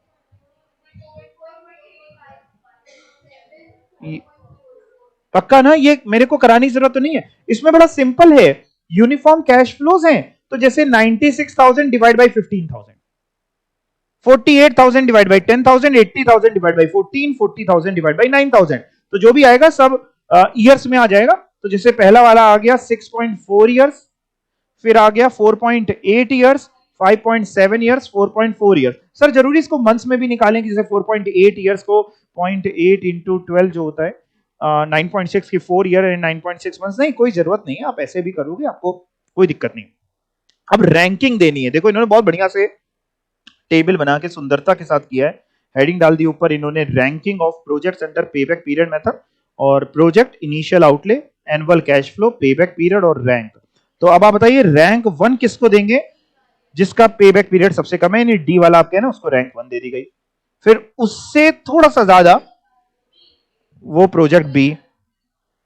पक्का ना, ये मेरे को कराने की जरूरत तो नहीं है, इसमें बड़ा सिंपल है, यूनिफॉर्म कैश फ्लोज हैं। तो जैसे 96,000 divide by 15,000, 48,000 divide by 10,000, 80,000 divide by 14, 40,000 divide by 9,000, तो जो भी आएगा सब ईयर्स में आ जाएगा। तो जैसे पहला वाला आ गया 6.4 ईयर्स, फिर आ गया 4.8 ईयर्स, 5.7 ईयर्स, 4.4 ईयर्स। सर जरूरी इसको मंथ्स में भी निकालें कि जैसे 4.8 ईयर्स को 0.8 इंटू 12 जो होता है 9.6 की 4 ईयर एंड 9.6 मंथ्स, नहीं कोई जरूरत नहीं है, आप ऐसे भी करोगे, आपको कोई दिक्कत नहीं। अब रैंकिंग देनी है, देखो इन्होंने बहुत बढ़िया से टेबल बना के सुंदरता के साथ किया है, हेडिंग डाल दी ऊपर इन्होंने, ranking of projects under payback period method, और project initial outlay, annual cash flow, payback period और रैंक। तो अब आप बताइए रैंक 1 किसको देंगे? जिसका पेबैक पीरियड सबसे कम है, यानी डी वाला आपके ना, उसको रैंक 1 दे दी गई। फिर उससे थोड़ा सा ज्यादा वो प्रोजेक्ट बी,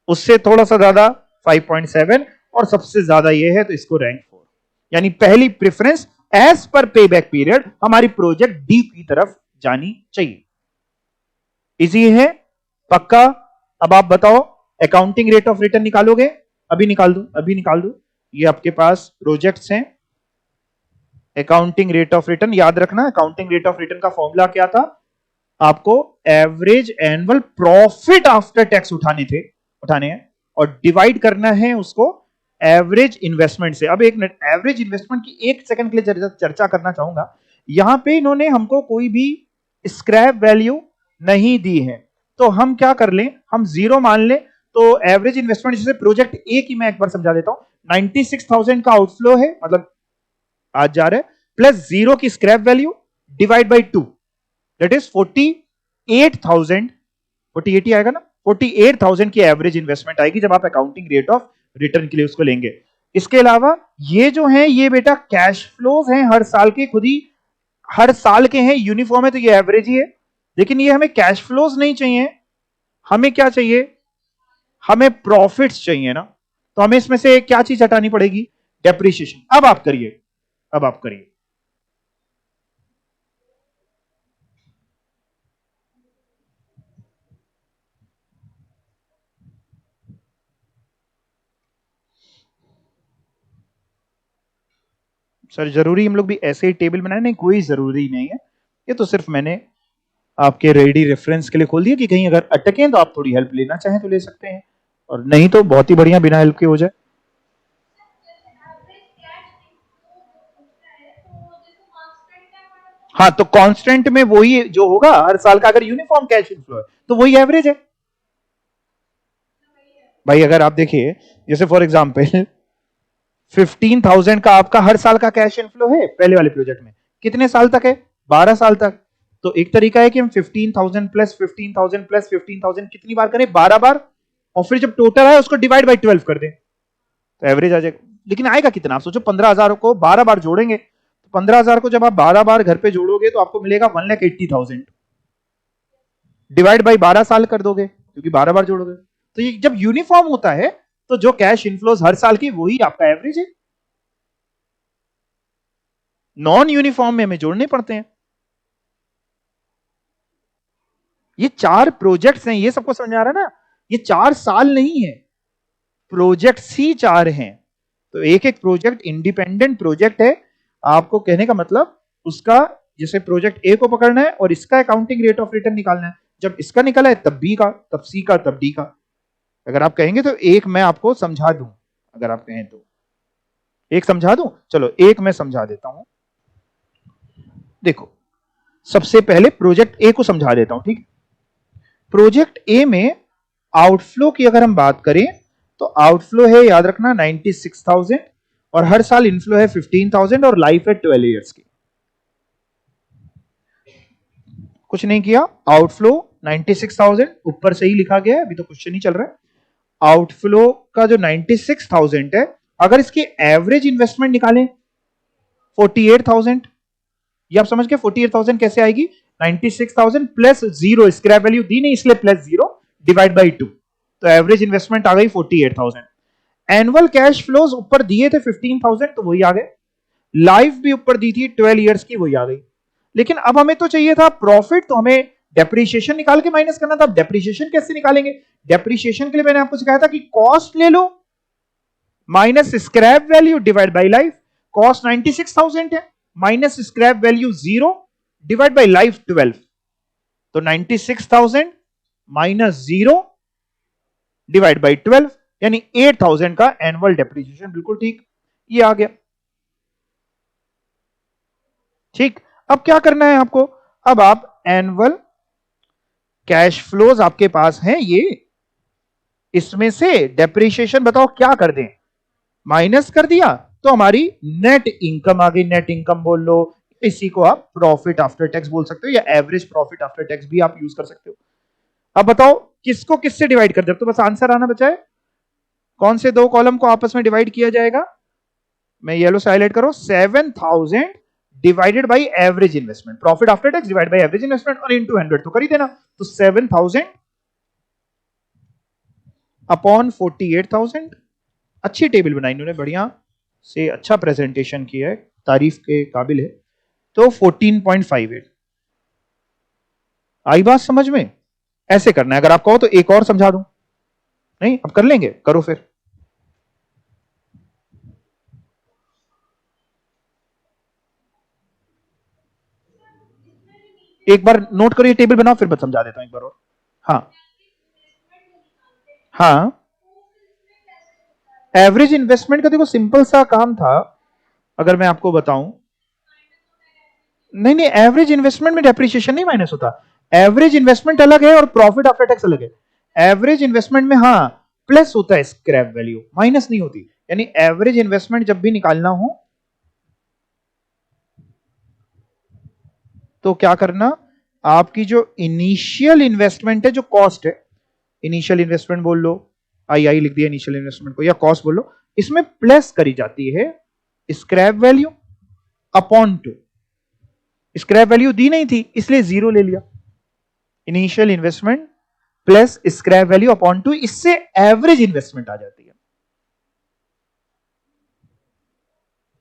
उससे थोड़ा सा ज्यादा 5.7, और सबसे ज्यादा ये है तो इसको रैंक 4। यानी पहली preference as per payback period हमारी प्रोजेक्ट डी की तरफ जानी चाहिए। इजी है, पक्का? अब आप बताओ अकाउंटिंग रेट ऑफ रिटर्न निकालोगे? अभी निकाल दो, अभी निकाल दो, ये आपके पास प्रोजेक्ट्स हैं। अकाउंटिंग रेट ऑफ रिटर्न याद रखना, अकाउंटिंग रेट ऑफ रिटर्न का फॉर्मूला क्या था? आपको average annual profit after tax उठाने हैं, और डिवाइड करना है उसको एवरेज इन्वेस्टमेंट से। अब एक मिनट, एवरेज इन्वेस्टमेंट की एक सेकंड के लिए चर्चा करना चाहूंगा। यहां पे इन्होंने हमको कोई भी स्क्रैप वैल्यू नहीं दी है, तो हम क्या कर लें, हम 0 मान लें। तो एवरेज इन्वेस्टमेंट, जैसे प्रोजेक्ट ए की मैं एक बार समझा देता हूं, 96,000 का आउटफ्लो है, मतलब आज जा रहे, प्लस 0 की scrap value divide by 2, that is 48,000, 48 ही आएगा ना, 48,000 की एवरेज इन्वेस्टमेंट आएगी जब आप अकाउंटिंग रेट ऑफ रिटर्न के लिए उसको लेंगे। इसके अलावा ये जो है, ये बेटा कैश फ्लोज हैं हर साल के, खुद ही हर साल के हैं, यूनिफॉर्म है तो ये एवरेज ही है, लेकिन ये हमें कैश फ्लोज नहीं चाहिए, हमें क्या चाहिए? हमें प्रॉफिट्स चाहिए ना। तो हमें इसमें से क्या चीज हटानी पड़ेगी? डेप्रिसिएशन। अब आप करिए, अब आप करिए। सर जरूरी हम लोग भी ऐसे ही टेबल बनाए? नहीं, कोई जरूरी नहीं है, ये तो सिर्फ मैंने आपके रेडी रेफरेंस के लिए खोल दिया कि कहीं अगर अटके तो आप थोड़ी हेल्प लेना चाहें तो ले सकते हैं, और नहीं तो बहुत ही बढ़िया बिना हेल्प के हो जाए। हाँ, तो कांस्टेंट में वही जो होगा हर साल का, अगर यूनिफॉर्म कैश इनफ्लो है तो वही एवरेज है भाई। अगर आप देखिए, जैसे फॉर एग्जांपल 15,000 का आपका हर साल का कैश इनफ्लो है पहले वाले प्रोजेक्ट में, कितने साल तक है? 12 साल तक। तो एक तरीका है कि हम 15,000 प्लस 15,000 प्लस 15,000 कितनी बार करें? 12 बार, और फिर जब टोटल आए उसको डिवाइड बाई 12 कर दें, तो एवरेज आ जाएगा। लेकिन आएगा कितना? आप सोचो 15,000 को 12 बार जोड़ेंगे, तो 15,000 को जब आप 12 बार घर पे जोड़ोगे तो आपको मिलेगा 1,80,000, डिवाइड बाई 12 साल कर दोगे क्योंकि 12 बार जोड़ोगे। तो ये जब यूनिफॉर्म होता है तो जो कैश इनफ्लोज हर साल की वही आपका एवरेज है। नॉन यूनिफॉर्म में हमें जोड़ने पड़ते हैं। ये 4 प्रोजेक्ट्स हैं, ये सबको समझ आ रहा है ना? ये 4 साल नहीं है, प्रोजेक्ट्स ही 4 हैं। तो एक एक प्रोजेक्ट इंडिपेंडेंट प्रोजेक्ट है। आपको कहने का मतलब उसका, जैसे प्रोजेक्ट ए को पकड़ना है और इसका अकाउंटिंग रेट ऑफ रिटर्न निकालना है, जब इसका निकला है तब बी का, तब सी का, तब डी का। अगर आप कहेंगे तो एक मैं आपको समझा दूं, अगर आप कहें तो एक समझा दूं, चलो एक मैं समझा देता हूं। देखो, सबसे पहले प्रोजेक्ट ए को समझा देता हूं, ठीक? प्रोजेक्ट ए में आउटफ्लो की अगर हम बात करें तो आउटफ्लो है, याद रखना, 96,000, और हर साल इनफ्लो है 15,000, और लाइफ है 12 ईयर्स की। कुछ नहीं किया, आउटफ्लो 96,000 ऊपर से ही लिखा गया है, अभी तो क्वेश्चन ही चल रहा है। आउटफ्लो का जो 96,000 है, अगर इसकी एवरेज इन्वेस्टमेंट निकालें 48,000, ये आप समझ गए 48,000 कैसे आएगी? 96,000 प्लस 0, स्क्रैप वैल्यू दी नहीं इसलिए प्लस 0, डिवाइड बाई 2, तो एवरेज इन्वेस्टमेंट आ गई 48,000। एनुअल कैश फ्लोज ऊपर दिए थे 15,000, तो वही आ गए। लाइफ भी ऊपर दी थी 12 ईयर्स की, वही आ गई। लेकिन अब हमें तो चाहिए था प्रॉफिट, तो हमें डेप्रीशिएशन निकाल के माइनस करना था। अब डेप्रीशिएशन कैसे निकालेंगे? डेप्रीशिएशन के लिए मैंने आपको सिखाया था कि कॉस्ट ले लो minus scrap value divide by life. Cost 96,000 है, minus scrap value 0 divide by life 12। तो 96,000 माइनस 0 डिवाइड बाई 12 यानी 8,000 का एनुअल डेप्रीशिएशन। बिल्कुल ठीक, ये आ गया। ठीक, अब क्या करना है आपको? अब आप एनुअल कैश फ्लोज आपके पास हैं ये, इसमें से डेप्रीशिएशन बताओ क्या कर दें? माइनस कर दिया तो हमारी नेट इनकम आ गई। नेट इनकम बोल लो, इसी को आप प्रॉफिट आफ्टर टैक्स बोल सकते हो या एवरेज प्रॉफिट आफ्टर टैक्स भी आप यूज कर सकते हो। अब बताओ किसको किससे डिवाइड कर दे? तो बस आंसर आना बचा है। कौन से दो कॉलम को आपस में डिवाइड किया जाएगा? मैं येलो से हाईलाइट करो, 7,000 divided by average investment, profit after tax divide by average investment और इनटू 100 तो कर ही देना। तो 7,000 अपॉन 48,000। अच्छी टेबल बनाई इन्होंने, बढ़िया से अच्छा प्रेजेंटेशन किया है, तारीफ के काबिल है। तो 14.58 आई बात समझ में? ऐसे करना है। अगर आप कहो तो एक और समझा दूं। नहीं, अब कर लेंगे, करो फिर। एक बार नोट करो, ये टेबल बनाओ, फिर मैं समझा देता हूं एक बार और। हाँ हाँ, एवरेज इन्वेस्टमेंट का देखो सिंपल सा काम था, अगर मैं आपको बताऊं। नहीं नहीं, एवरेज इन्वेस्टमेंट में डेप्रिसिएशन नहीं माइनस होता। एवरेज इन्वेस्टमेंट अलग है और प्रॉफिट आफ्टर टैक्स अलग है। एवरेज इन्वेस्टमेंट में हाँ प्लस होता है स्क्रैप वैल्यू, माइनस नहीं होती। यानी एवरेज इन्वेस्टमेंट जब भी निकालना हो तो क्या करना, आपकी जो इनिशियल इन्वेस्टमेंट है, जो कॉस्ट है, इनिशियल इन्वेस्टमेंट बोल लो, आई लिख दिया इनिशियल इन्वेस्टमेंट को, या कॉस्ट बोल लो, इसमें प्लस करी जाती है scrap value upon 2। Scrap value दी नहीं थी इसलिए 0 ले लिया। Initial investment plus scrap value upon 2, इससे एवरेज इन्वेस्टमेंट आ जाती है।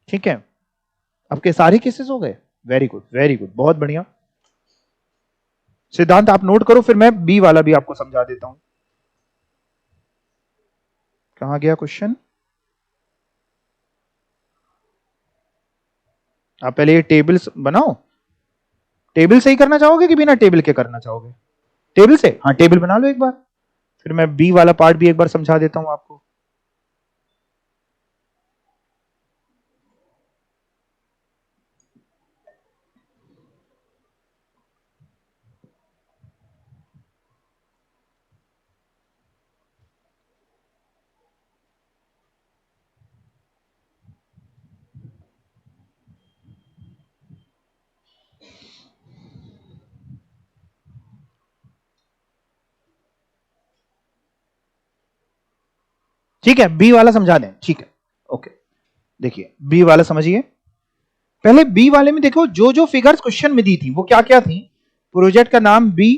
ठीक है, आपके सारे केसेस हो गए। वेरी गुड वेरी गुड, बहुत बढ़िया। सिद्धांत आप नोट करो, फिर मैं बी वाला भी आपको समझा देता हूं। कहां गया क्वेश्चन? आप पहले ये टेबल बनाओ। टेबल से ही करना चाहोगे कि बिना टेबल के करना चाहोगे? टेबल से, हाँ टेबल बना लो एक बार, फिर मैं बी वाला पार्ट भी एक बार समझा देता हूं आपको। ठीक है, बी वाला समझा दें, ठीक है, ओके। देखिए बी वाला समझिए। पहले बी वाले में देखो, जो जो फिगर्स क्वेश्चन में दी थी वो क्या क्या थी। प्रोजेक्ट का नाम बी,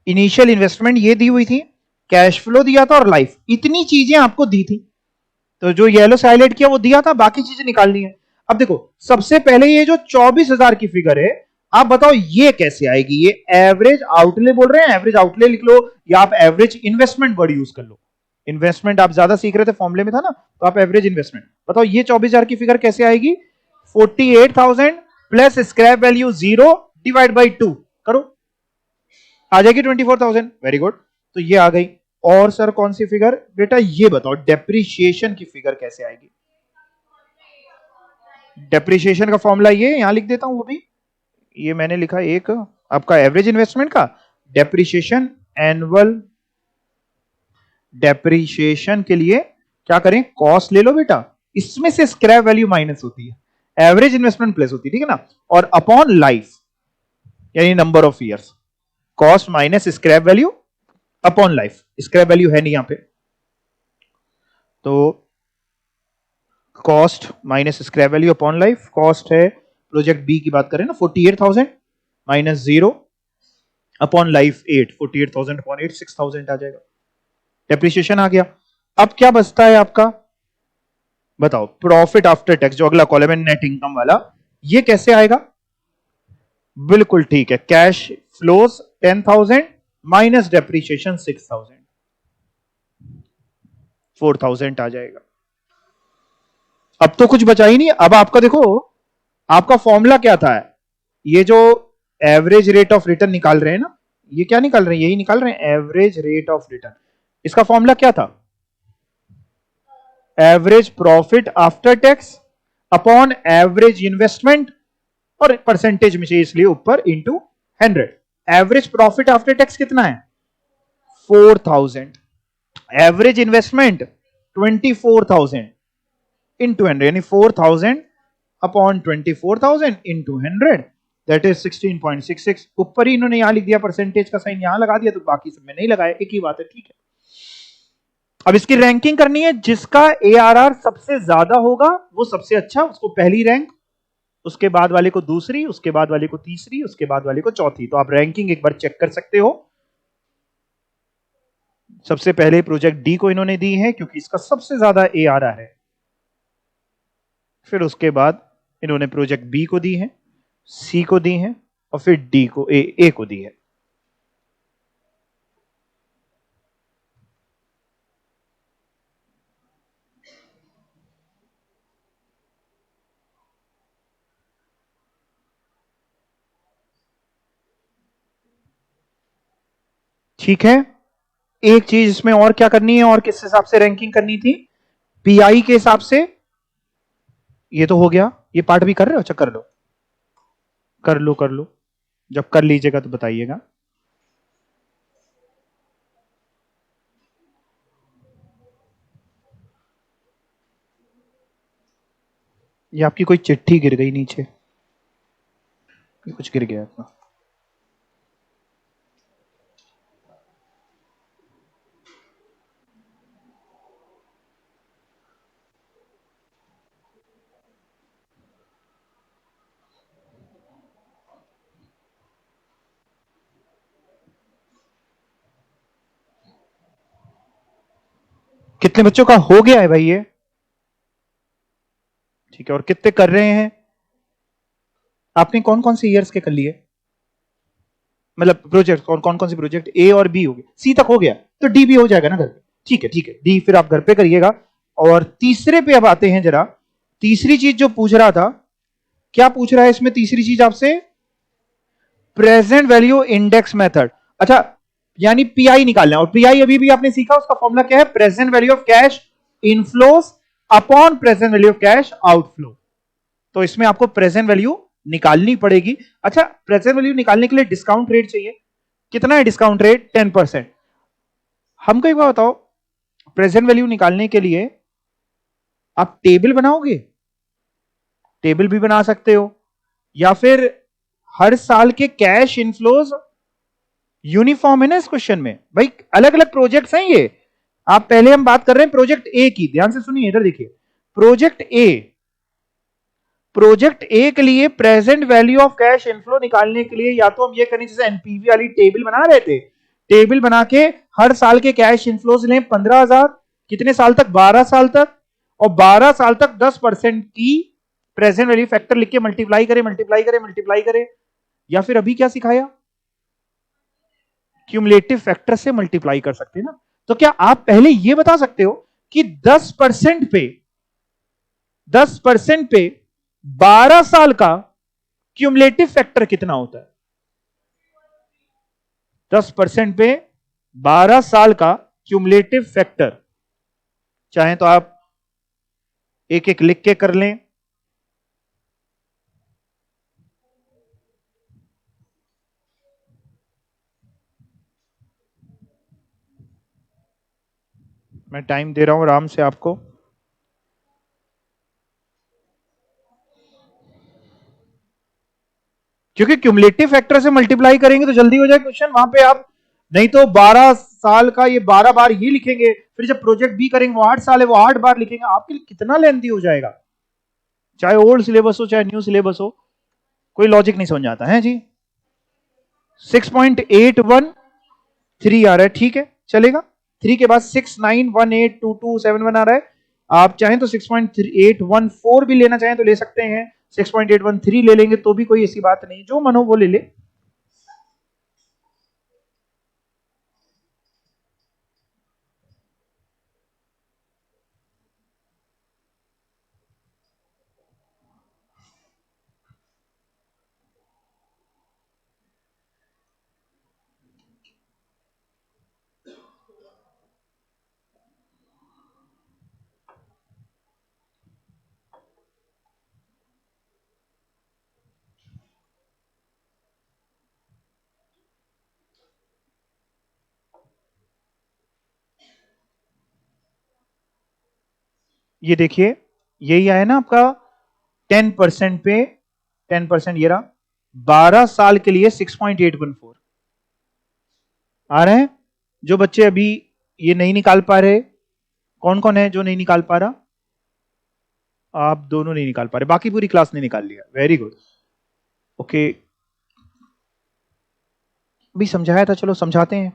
इनिशियल इन्वेस्टमेंट ये दी हुई थी, कैश फ्लो दिया था और लाइफ, इतनी चीजें आपको दी थी। तो जो येलो से हाईलाइट किया वो दिया था, बाकी चीजें निकालनी है। अब देखो सबसे पहले ये जो 24,000 की फिगर है, आप बताओ ये कैसे आएगी? ये एवरेज आउटले बोल रहे हैं, एवरेज आउटले लिख लो, या आप एवरेज इन्वेस्टमेंट वर्ड यूज कर लो। इन्वेस्टमेंट आप ज्यादा सीख रहे थे, फॉर्मूले में था ना, तो आप एवरेज इन्वेस्टमेंट बताओ, ये 24,000 की फिगर कैसे आएगी? 48,000 plus scrap value 0 divide by 2 करो, आ जाएगी 24,000। वेरी गुड, तो ये आ गई। और सर कौन सी फिगर? बेटा ये बताओ डेप्रिसिएशन की फिगर कैसे आएगी? डेप्रिसिएशन का फॉर्मूला ये यहां लिख देता हूं, वो भी ये मैंने लिखा एक आपका एवरेज इन्वेस्टमेंट का डेप्रिसिएशन, एनुअल डेप्रिसिएशन के लिए क्या करें? कॉस्ट ले लो बेटा, इसमें से स्क्रैप वैल्यू माइनस होती है, एवरेज इन्वेस्टमेंट प्लस होती है, ठीक है ना, और अपॉन लाइफ यानी number of years, cost minus scrap value upon life. Scrap value है नहीं यहां पे, तो cost minus scrap value upon life. Cost है, प्रोजेक्ट बी की बात करें ना, 48,000 माइनस 0 अपॉन लाइफ 8, 48,000 अपॉन 8 6,000 आ जाएगा। डेप्रिसिएशन आ गया। अब क्या बचता है आपका? बताओ, प्रॉफिट आफ्टर टैक्स, जो अगला कॉलम है नेट इनकम वाला, ये कैसे आएगा? बिल्कुल ठीक है, कैश फ्लोज 10,000 माइनस डेप्रीशिएशन 6,000, 4,000 आ जाएगा। अब तो कुछ बचा ही नहीं। अब आपका देखो, आपका फॉर्मूला क्या था? ये जो एवरेज रेट ऑफ रिटर्न निकाल रहे हैं ना, ये क्या निकाल रहे हैं? यही निकाल रहे हैं, एवरेज रेट ऑफ रिटर्न। इसका फॉर्मूला क्या था? Average profit after tax upon average investment, और परसेंटेज में से इसलिए ऊपर into 100। Average profit after tax कितना है? 4,000। एवरेज इन्वेस्टमेंट 24,000 इंटू 100, यानी 4,000 अपॉन 24,000 इंटू 100, दैट इज 16.66। ऊपर ही इन्होंने यहां लिख दिया, परसेंटेज का साइन यहां लगा दिया, तो बाकी सब में नहीं लगाया, एक ही बात है, ठीक है। अब इसकी रैंकिंग करनी है, जिसका ARR सबसे ज्यादा होगा वो सबसे अच्छा, उसको पहली रैंक, उसके बाद वाले को दूसरी, उसके बाद वाले को तीसरी, उसके बाद वाले को चौथी। तो आप रैंकिंग एक बार चेक कर सकते हो। सबसे पहले प्रोजेक्ट डी को इन्होंने दी है क्योंकि इसका सबसे ज्यादा ARR है। फिर उसके बाद इन्होंने प्रोजेक्ट बी को दी है, सी को दी है, और फिर डी को ए को दी है। ठीक है। एक चीज इसमें और क्या करनी है, और किस हिसाब से रैंकिंग करनी थी? पीआई के हिसाब से। ये तो हो गया, ये पार्ट भी कर रहे हो? अच्छा, कर लो कर लो कर लो, जब कर लीजिएगा तो बताइएगा। ये आपकी कोई चिट्ठी गिर गई नीचे, ये कुछ गिर गया आपका। कितने बच्चों का हो गया है भाई ये? ठीक है, और कितने कर रहे हैं? आपने कौन कौन से ईयर्स के कर लिए, मतलब प्रोजेक्ट, और कौन कौन से प्रोजेक्ट? ए और बी हो गए, सी तक हो गया, तो डी भी हो जाएगा ना घर पे। ठीक है ठीक है, डी फिर आप घर पे करिएगा। और तीसरे पे अब आते हैं जरा। तीसरी चीज जो पूछ रहा था, क्या पूछ रहा है इसमें तीसरी चीज आपसे? Present value index method. अच्छा, यानी पीआई निकालना है, और पीआई अभी भी आपने सीखा, उसका फॉर्मूला क्या है? Present value of cash inflows upon present value of cash outflow. तो इसमें आपको प्रेजेंट वैल्यू निकालनी पड़ेगी। अच्छा, प्रेजेंट वैल्यू निकालने के लिए डिस्काउंट रेट चाहिए। कितना है डिस्काउंट रेट? 10%। हमको एक बात बताओ, प्रेजेंट वैल्यू निकालने के लिए आप टेबल बनाओगे? टेबल भी बना सकते हो, या फिर हर साल के कैश इनफ्लोज यूनिफॉर्म है ना इस क्वेश्चन में भाई, अलग अलग प्रोजेक्ट्स हैं ये। आप पहले हम बात कर रहे हैं प्रोजेक्ट ए की, ध्यान से सुनिए, इधर देखिए। प्रोजेक्ट ए के लिए present value of cash inflow निकालने के लिए या तो हम ये करें जैसे एनपीवी वाली टेबल बना रहे थे, टेबल बना के हर साल के कैश इनफ्लोज लें 15,000, कितने साल तक? 12 साल तक, और 12 साल तक 10% की प्रेजेंट वैल्यू फैक्टर लिख के मल्टीप्लाई करें मल्टीप्लाई करें मल्टीप्लाई करें। या फिर अभी क्या सिखाया, क्यूमुलेटिव फैक्टर से मल्टीप्लाई कर सकते हैं ना। तो क्या आप पहले ये बता सकते हो कि 10% पे 12 साल का क्यूमुलेटिव फैक्टर कितना होता है? 10% पे 12 साल का क्यूमुलेटिव फैक्टर, चाहे तो आप एक एक लिख के कर लें। मैं टाइम दे रहा हूं आराम से आपको। क्योंकि क्यूमुलेटिव फैक्टर से मल्टीप्लाई करेंगे तो जल्दी हो जाए क्वेश्चन, वहां पे आप नहीं तो 12 साल का ये 12 बार ये लिखेंगे, फिर जब प्रोजेक्ट बी करेंगे वो 8 साल है वो 8 बार लिखेंगे, आपके लिए कितना लेंथी हो जाएगा। चाहे ओल्ड सिलेबस हो चाहे न्यू सिलेबस हो, कोई लॉजिक नहीं समझ आता है जी। 6.813 आ रहा है, ठीक है चलेगा। 3 के बाद 69182271 आ रहा है। आप चाहें तो 6.814 भी लेना चाहें तो ले सकते हैं, 6.813 ले लेंगे तो भी कोई ऐसी बात नहीं, जो मन हो वो ले ले। ये देखिए यही आया ना आपका 10% पे 10%, ये रहा 12 साल के लिए 6.814 आ रहे हैं। जो बच्चे अभी ये नहीं निकाल पा रहे, कौन कौन है जो नहीं निकाल पा रहा? आप दोनों नहीं निकाल पा रहे, बाकी पूरी क्लास ने निकाल लिया, वेरी गुड। ओके, अभी समझाया था, चलो समझाते हैं।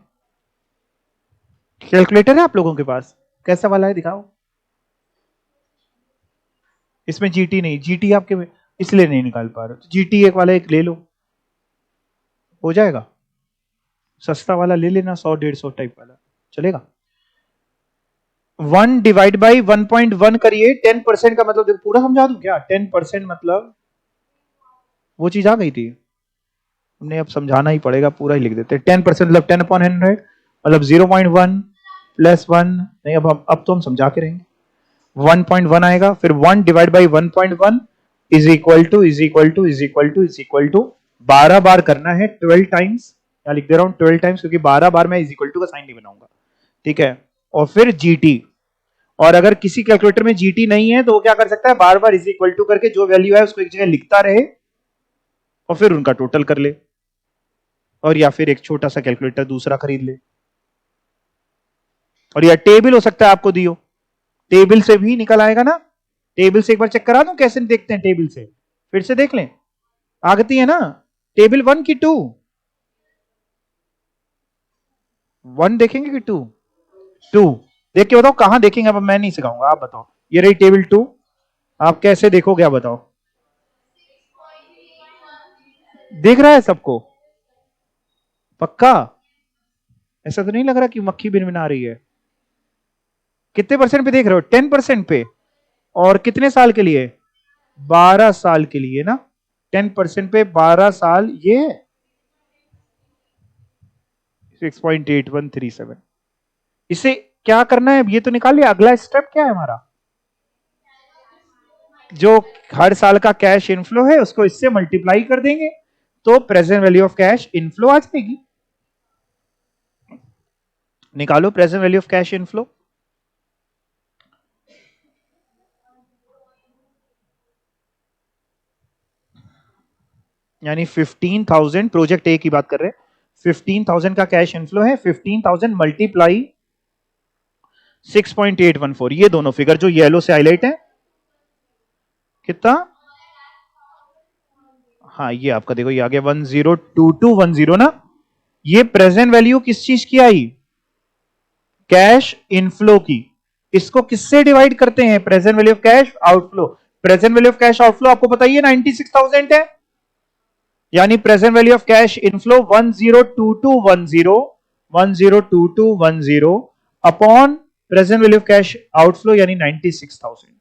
कैलकुलेटर है आप लोगों के पास? कैसा वाला है दिखाओ। इसमें जीटी नहीं, जीटी आपके इसलिए नहीं निकाल पा रहे, जीटी एक वाला एक ले लो, हो जाएगा। सस्ता वाला ले लेना, 100-150 टाइप वाला चलेगा। 1 डिवाइड बाई 1.1 करिए। 10% का मतलब देखो, पूरा समझा दूं क्या? 10% मतलब वो चीज आ गई थी, हमने अब समझाना ही पड़ेगा, पूरा ही लिख देते हैं। 10% मतलब 10/100 मतलब 0.1 प्लस 1, नहीं अब तो हम समझा के रहेंगे। 1.1 आएगा, फिर 1 divide by 1.1 is equal to is equal to is equal to is equal to 12 बार करना है, 12 टाइम्स, या लिख दे रहा हूं 12 टाइम्स, क्योंकि 12 बार मैं इज इक्वल टू का साइन नहीं बनाऊंगा, ठीक है। और फिर जीटी, और अगर किसी कैलकुलेटर में जीटी नहीं है तो वो क्या कर सकता है, बार बार इज इक्वल टू करके जो वैल्यू है उसको एक जगह लिखता रहे और फिर उनका टोटल कर ले, और या फिर एक छोटा सा कैलकुलेटर दूसरा खरीद ले। और या टेबल हो सकता है आपको दियो, टेबल से भी निकल आएगा ना। टेबल से एक बार चेक करा दूं कैसे देखते हैं, टेबल से फिर से देख लें, आगती है ना टेबल 1 की 2? 1 देखेंगे कि 2? 2 देख के बताओ कहां देखेंगे, अब मैं नहीं सिखाऊंगा, आप बताओ। ये रही टेबल 2, आप कैसे देखोगे आप बताओ? देख रहा है सबको? पक्का? ऐसा तो नहीं लग रहा कि मक्खी बिन बिना रही है? कितने परसेंट पे देख रहे हो? 10% पे। और कितने साल के लिए? 12 साल के लिए ना। 10% पे 12 साल, ये 6.8137। इसे क्या करना है, ये तो निकाल लिया, अगला स्टेप क्या है हमारा? जो हर साल का कैश इनफ्लो है उसको इससे मल्टीप्लाई कर देंगे, तो present value of cash inflow आ जाएगी। निकालो present value of cash inflow. यानी 15,000, प्रोजेक्ट ए की बात कर रहे हैं, 15,000 का कैश इनफ्लो है, 15,000 मल्टीप्लाई 6.814, ये दोनों फिगर जो येलो से हाईलाइट है, कितना? हाँ ये आपका देखो, ये आ गया 102210 ना। ये प्रेजेंट वैल्यू किस चीज की आई? कैश इनफ्लो की। इसको किससे डिवाइड करते हैं? Present value of cash outflow. Present value of cash outflow आपको पता ही है 96,000 है, यानी present value of cash inflow 102210 upon present value of cash outflow यानी 96,000।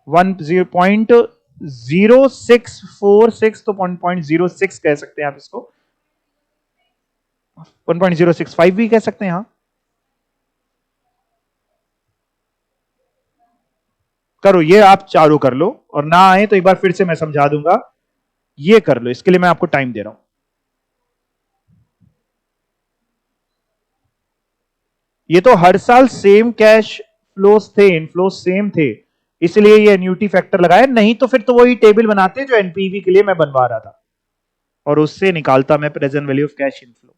10.0646 तो 1.06 कह सकते हैं आप इसको, 1.065 भी कह सकते हैं। हाँ करो ये, आप चारों कर लो, और ना आए तो एक बार फिर से मैं समझा दूंगा, ये कर लो, इसके लिए मैं आपको टाइम दे रहा हूं। ये तो हर साल सेम कैश फ्लोस थे, इनफ्लो सेम थे, इसलिए ये एन्यूटी फैक्टर लगाया, नहीं तो फिर तो वही टेबल बनाते जो एनपीवी के लिए मैं बनवा रहा था, और उससे निकालता मैं present value of cash inflow.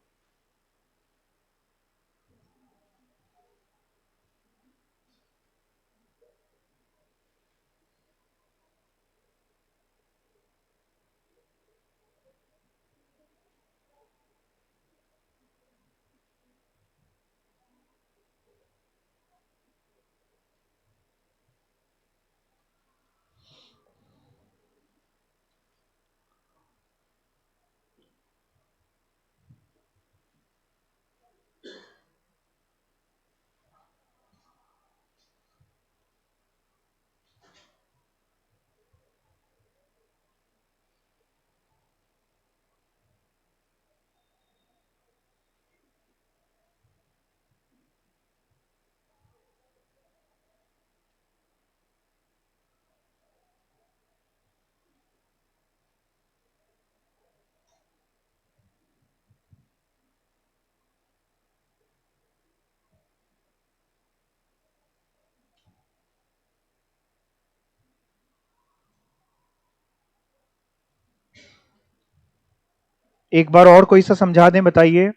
एक बार और कोई सा समझा दें, बताइए।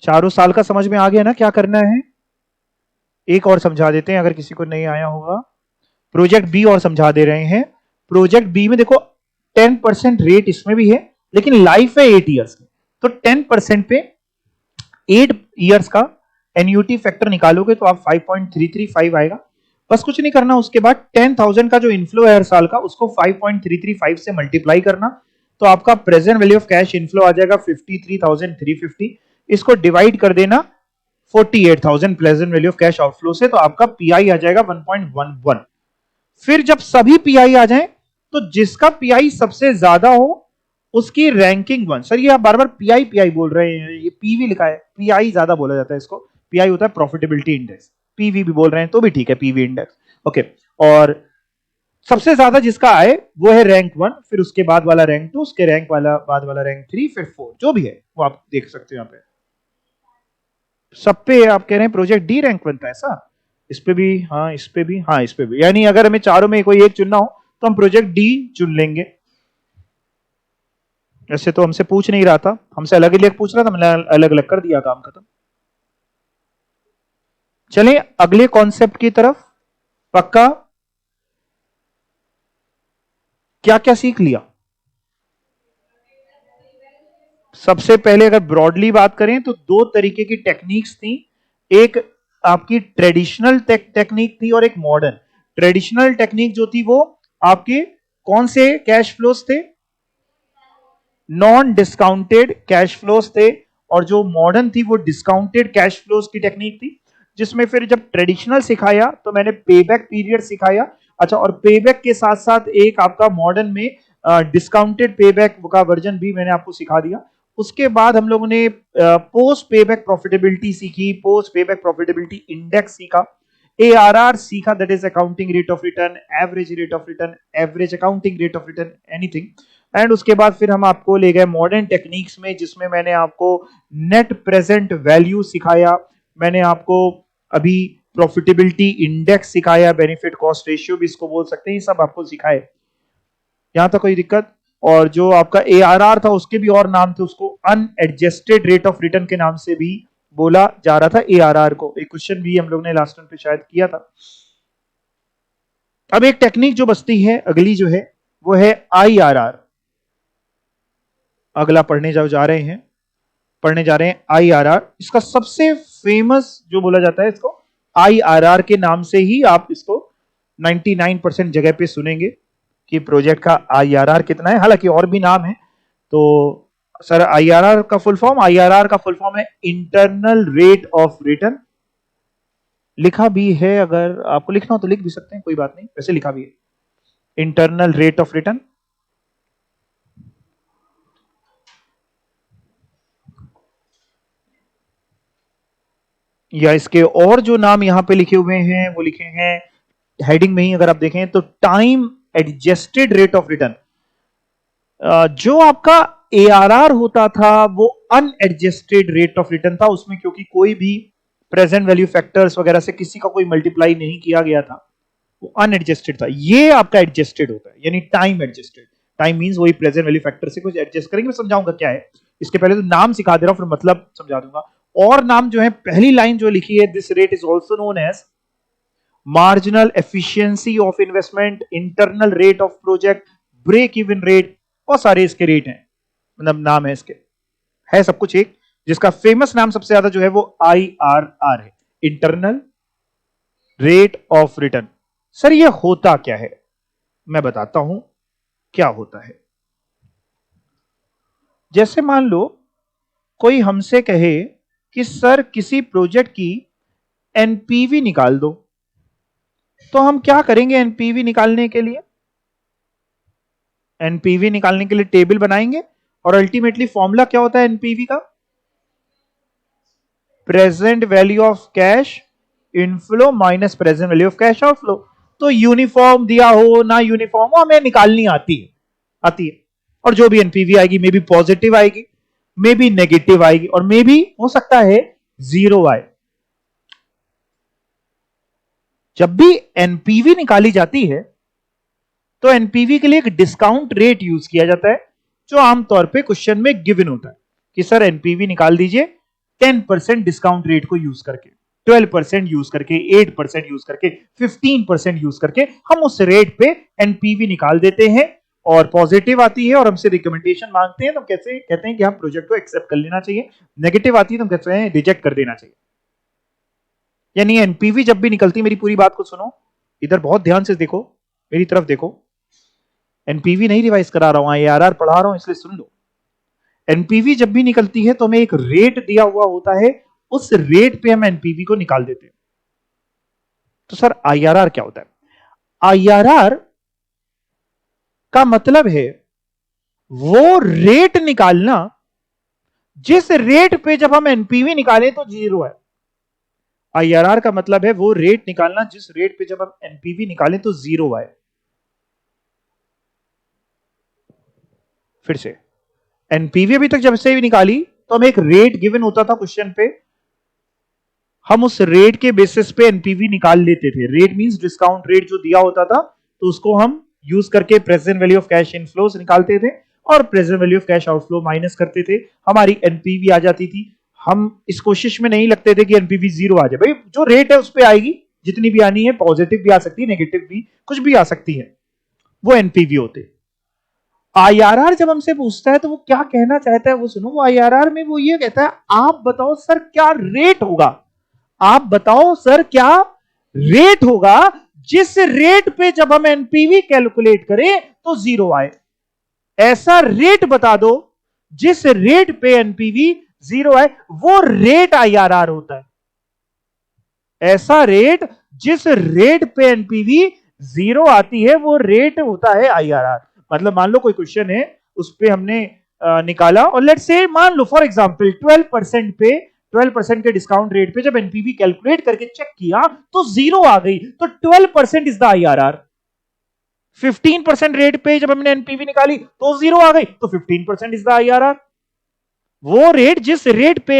चारों साल का समझ में आ गया ना क्या करना है? एक और समझा देते हैं अगर किसी को नहीं आया होगा। प्रोजेक्ट बी और समझा दे रहे हैं। प्रोजेक्ट बी में देखो 10% रेट इसमें भी है, लेकिन लाइफ है 8 ईयर्स की, तो 10% पे 8 ईयर्स का एन्यूटी फैक्टर निकालोगे तो आप 5.335 आएगा। बस कुछ नहीं करना, उसके बाद 10,000 का जो इनफ्लो है हर साल का, उसको 5.335 से मल्टीप्लाई करना, तो आपका present value of cash inflow आ जाएगा 53,350। इसको डिवाइड कर देना 48,000 present value of cash outflow से, तो आपका पीआई आ जाएगा 1.11। फिर जब सभी पीआई आ जाएं, तो जिसका पीआई सबसे ज्यादा हो उसकी रैंकिंग वन। सर ये आप बार बार पीआई पीआई बोल रहे हैं, ये पीवी लिखा है, पीआई ज्यादा बोला जाता है इसको। पीआई होता है प्रॉफिटेबिलिटी इंडेक्स, पीवी भी बोल रहे हैं तो भी ठीक है, पीवी इंडेक्स। ओके, और सबसे ज्यादा जिसका आए वो है रैंक 1, फिर उसके बाद वाला रैंक 2, उसके रैंक वाला बाद वाला रैंक 3, फिर 4, जो भी है वो आप देख सकते हो यहाँ पे। सब पे आप कह रहे हैं प्रोजेक्ट डी रैंक बनता है ऐसा? इस पे भी हाँ, इस पे भी हाँ, इस पे भी, यानी अगर हमें चारों में कोई एक चुनना हो तो हम प्रोजेक्ट डी चुन लेंगे। ऐसे तो हमसे पूछ नहीं रहा था, हमसे अलग अलग पूछ रहा था, मैंने अलग अलग कर दिया, काम खत्म। चलिए अगले कॉन्सेप्ट की तरफ। पक्का? क्या क्या सीख लिया? सबसे पहले अगर ब्रॉडली बात करें तो दो तरीके की टेक्निक्स थी। एक आपकी ट्रेडिशनल टेक्निक थी और एक मॉडर्न। ट्रेडिशनल टेक्निक जो थी वो आपके कौन से कैश फ्लोस थे? नॉन डिस्काउंटेड कैश फ्लोस थे। और जो मॉडर्न थी वो डिस्काउंटेड कैश फ्लोस की टेक्निक थी, जिसमें फिर जब ट्रेडिशनल सिखाया तो मैंने पेबैक पीरियड सिखाया। अच्छा, और पेबैक के साथ साथ एक आपका मॉडर्न में डिस्काउंटेड पेबैक का वर्जन भी मैंने आपको सिखा दिया। उसके बाद हम लोगों ने पोस्ट पेबैक प्रॉफिटेबिलिटी सीखी, पोस्ट पेबैक प्रॉफिटेबिलिटी इंडेक्स सीखा, एआरआर सीखा, that is accounting rate of return, average rate of return, average accounting rate of return, anything. And उसके बाद फिर हम आपको ले गए मॉडर्न टेक्निक्स में, जिसमें मैंने आपको नेट प्रेजेंट वैल्यू सिखाया, मैंने आपको अभी प्रॉफिटेबिलिटी इंडेक्स सिखाया, बेनिफिट कॉस्ट रेशियो भी इसको बोल सकते हैं, ये सब आपको सिखाए। यहां तक कोई दिक्कत? और जो आपका एआरआर था उसके भी और नाम थे, उसको अनएडजस्टेड रेट ऑफ रिटर्न के नाम से भी बोला जा रहा था एआरआर को। एक क्वेश्चन भी हम लोग ने लास्ट टाइम पे शायद किया था। अब एक टेक्निक जो बचती है अगली जो है वो है आईआरआर। अगला पढ़ने जा रहे हैं आईआरआर। इसका सबसे फेमस जो बोला जाता है इसको आईआरआर के नाम से ही आप इसको 99% जगह पे सुनेंगे कि प्रोजेक्ट का आईआरआर कितना है। हालांकि और भी नाम है। तो सर आईआरआर का फुल फॉर्म, आईआरआर का फुल फॉर्म है इंटरनल रेट ऑफ रिटर्न। लिखा भी है, अगर आपको लिखना हो तो लिख भी सकते हैं, कोई बात नहीं, वैसे लिखा भी है इंटरनल रेट ऑफ रिटर्न। या इसके और जो नाम यहां पे लिखे हुए हैं वो लिखे हैं हेडिंग में ही, अगर आप देखें तो time adjusted rate of return. जो आपका एआरआर होता था वो अनएडजस्टेड रेट ऑफ रिटर्न था, उसमें क्योंकि कोई भी प्रेजेंट वैल्यू फैक्टर्स वगैरह से किसी का कोई मल्टीप्लाई नहीं किया गया था, वो अनएडजस्टेड था। ये आपका एडजस्टेड होता है, यानी टाइम एडजस्टेड। टाइम मींस वही प्रेजेंट वैल्यू फैक्टर से कुछ एडजस्ट करेंगे। मैं समझाऊंगा क्या है, इसके पहले तो नाम सिखा दे रहा हूं, फिर मतलब समझा दूंगा। और नाम जो है, पहली लाइन जो लिखी है, this rate is also known as marginal efficiency of investment, internal rate of project, break even rate, और सारे इसके रेट हैं, मतलब नाम है इसके, है सब कुछ एक। जिसका फेमस नाम सबसे ज्यादा जो है वो आईआरआर है, internal rate of return. Sir ये होता क्या है? मैं बताता हूं क्या होता है। जैसे मान लो कोई हमसे कहे कि सर किसी प्रोजेक्ट की एनपीवी निकाल दो, तो हम क्या करेंगे एनपीवी निकालने के लिए? एनपीवी निकालने के लिए टेबल बनाएंगे, और अल्टीमेटली फॉर्मूला क्या होता है एनपीवी का? Present value of cash inflow minus present value of cash outflow. तो यूनिफॉर्म दिया हो ना यूनिफॉर्म हो, हमें निकालनी आती है। और जो भी एनपीवी आएगी मे बी पॉजिटिव आएगी, मे बी नेगेटिव आएगी, और मे बी हो सकता है जीरो आए। जब भी एनपीवी निकाली जाती है तो एनपीवी के लिए एक डिस्काउंट रेट यूज किया जाता है, जो आमतौर पे क्वेश्चन में गिवन होता है कि सर एनपीवी निकाल दीजिए 10% डिस्काउंट रेट को यूज करके, 12% यूज करके, 8% यूज करके, 15% यूज करके हम उस रेट पे एनपीवी निकाल देते हैं। और पॉजिटिव आती है और हमसे रिकमेंडेशन मांगते हैं तो कैसे कहते हैं कि हम प्रोजेक्ट को एक्सेप्ट कर लेना चाहिए। नेगेटिव आती है तो हम कहते हैं रिजेक्ट कर देना चाहिए। यानी एनपीवी जब भी निकलती है, मेरी पूरी बात को सुनो, इधर बहुत ध्यान से देखो, मेरी तरफ देखो। एनपीवी नहीं रिवाइज करा रहा हूं, आईआरआर पढ़ा रहा हूं, इसलिए सुन लो। एनपीवी जब भी निकलती है तो हमें एक रेट दिया हुआ होता है, उस रेट पे हम एनपीवी को निकाल देते हैं। तो सर आईआरआर क्या होता है? आईआरआर का मतलब है वो रेट निकालना जिस रेट पे जब हम एनपीवी निकालें तो जीरो है। आईआरआर का मतलब है वो रेट निकालना जिस रेट पे जब हम एनपीवी निकालें तो जीरो आए। फिर से, एनपीवी अभी तक जब से भी निकाली तो हमें एक रेट गिवन होता था क्वेश्चन पे, हम उस रेट के बेसिस पे एनपीवी निकाल लेते थे। रेट मींस डिस्काउंट रेट जो दिया होता था, तो उसको हम यूज करके present value of cash inflows निकालते थे और present value of cash outflow minus करते थे, हमारी एनपीवी आ जाती थी। हम इस कोशिश में नहीं लगते थे कि एनपीवी जीरो आ जाए, भाई जो रेट है उस पर आएगी, जितनी भी आनी है, पॉजिटिव भी आ सकती है, नेगेटिव भी, कुछ भी आ सकती है, वो एनपीवी होते। आईआरआर जब हमसे पूछता है तो वो क्या कहना चाहता है वो सुनो। वो आईआरआर में वो ये कहता है, आप बताओ सर क्या रेट होगा, आप बताओ सर क्या रेट होगा जिस रेट पे जब हम एनपीवी कैलकुलेट करें तो जीरो आए। ऐसा रेट बता दो जिस रेट पे एनपीवी जीरो आए, वो रेट आईआरआर होता है। ऐसा रेट जिस रेट पे एनपीवी जीरो आती है वो रेट होता है आईआरआर। मतलब मान लो कोई क्वेश्चन है, उस पे हमने निकाला, और लेट्स से मान लो फॉर एग्जांपल 12% पे, 12% के डिस्काउंट रेट पे जब एनपीवी कैलकुलेट करके चेक किया तो जीरो आ गई, तो 12% इज द आईआरआर। 15% रेट पे जब हमने एनपीवी निकाली तो जीरो आ गई, तो 15% इज द आईआरआर। वो रेट जिस रेट पे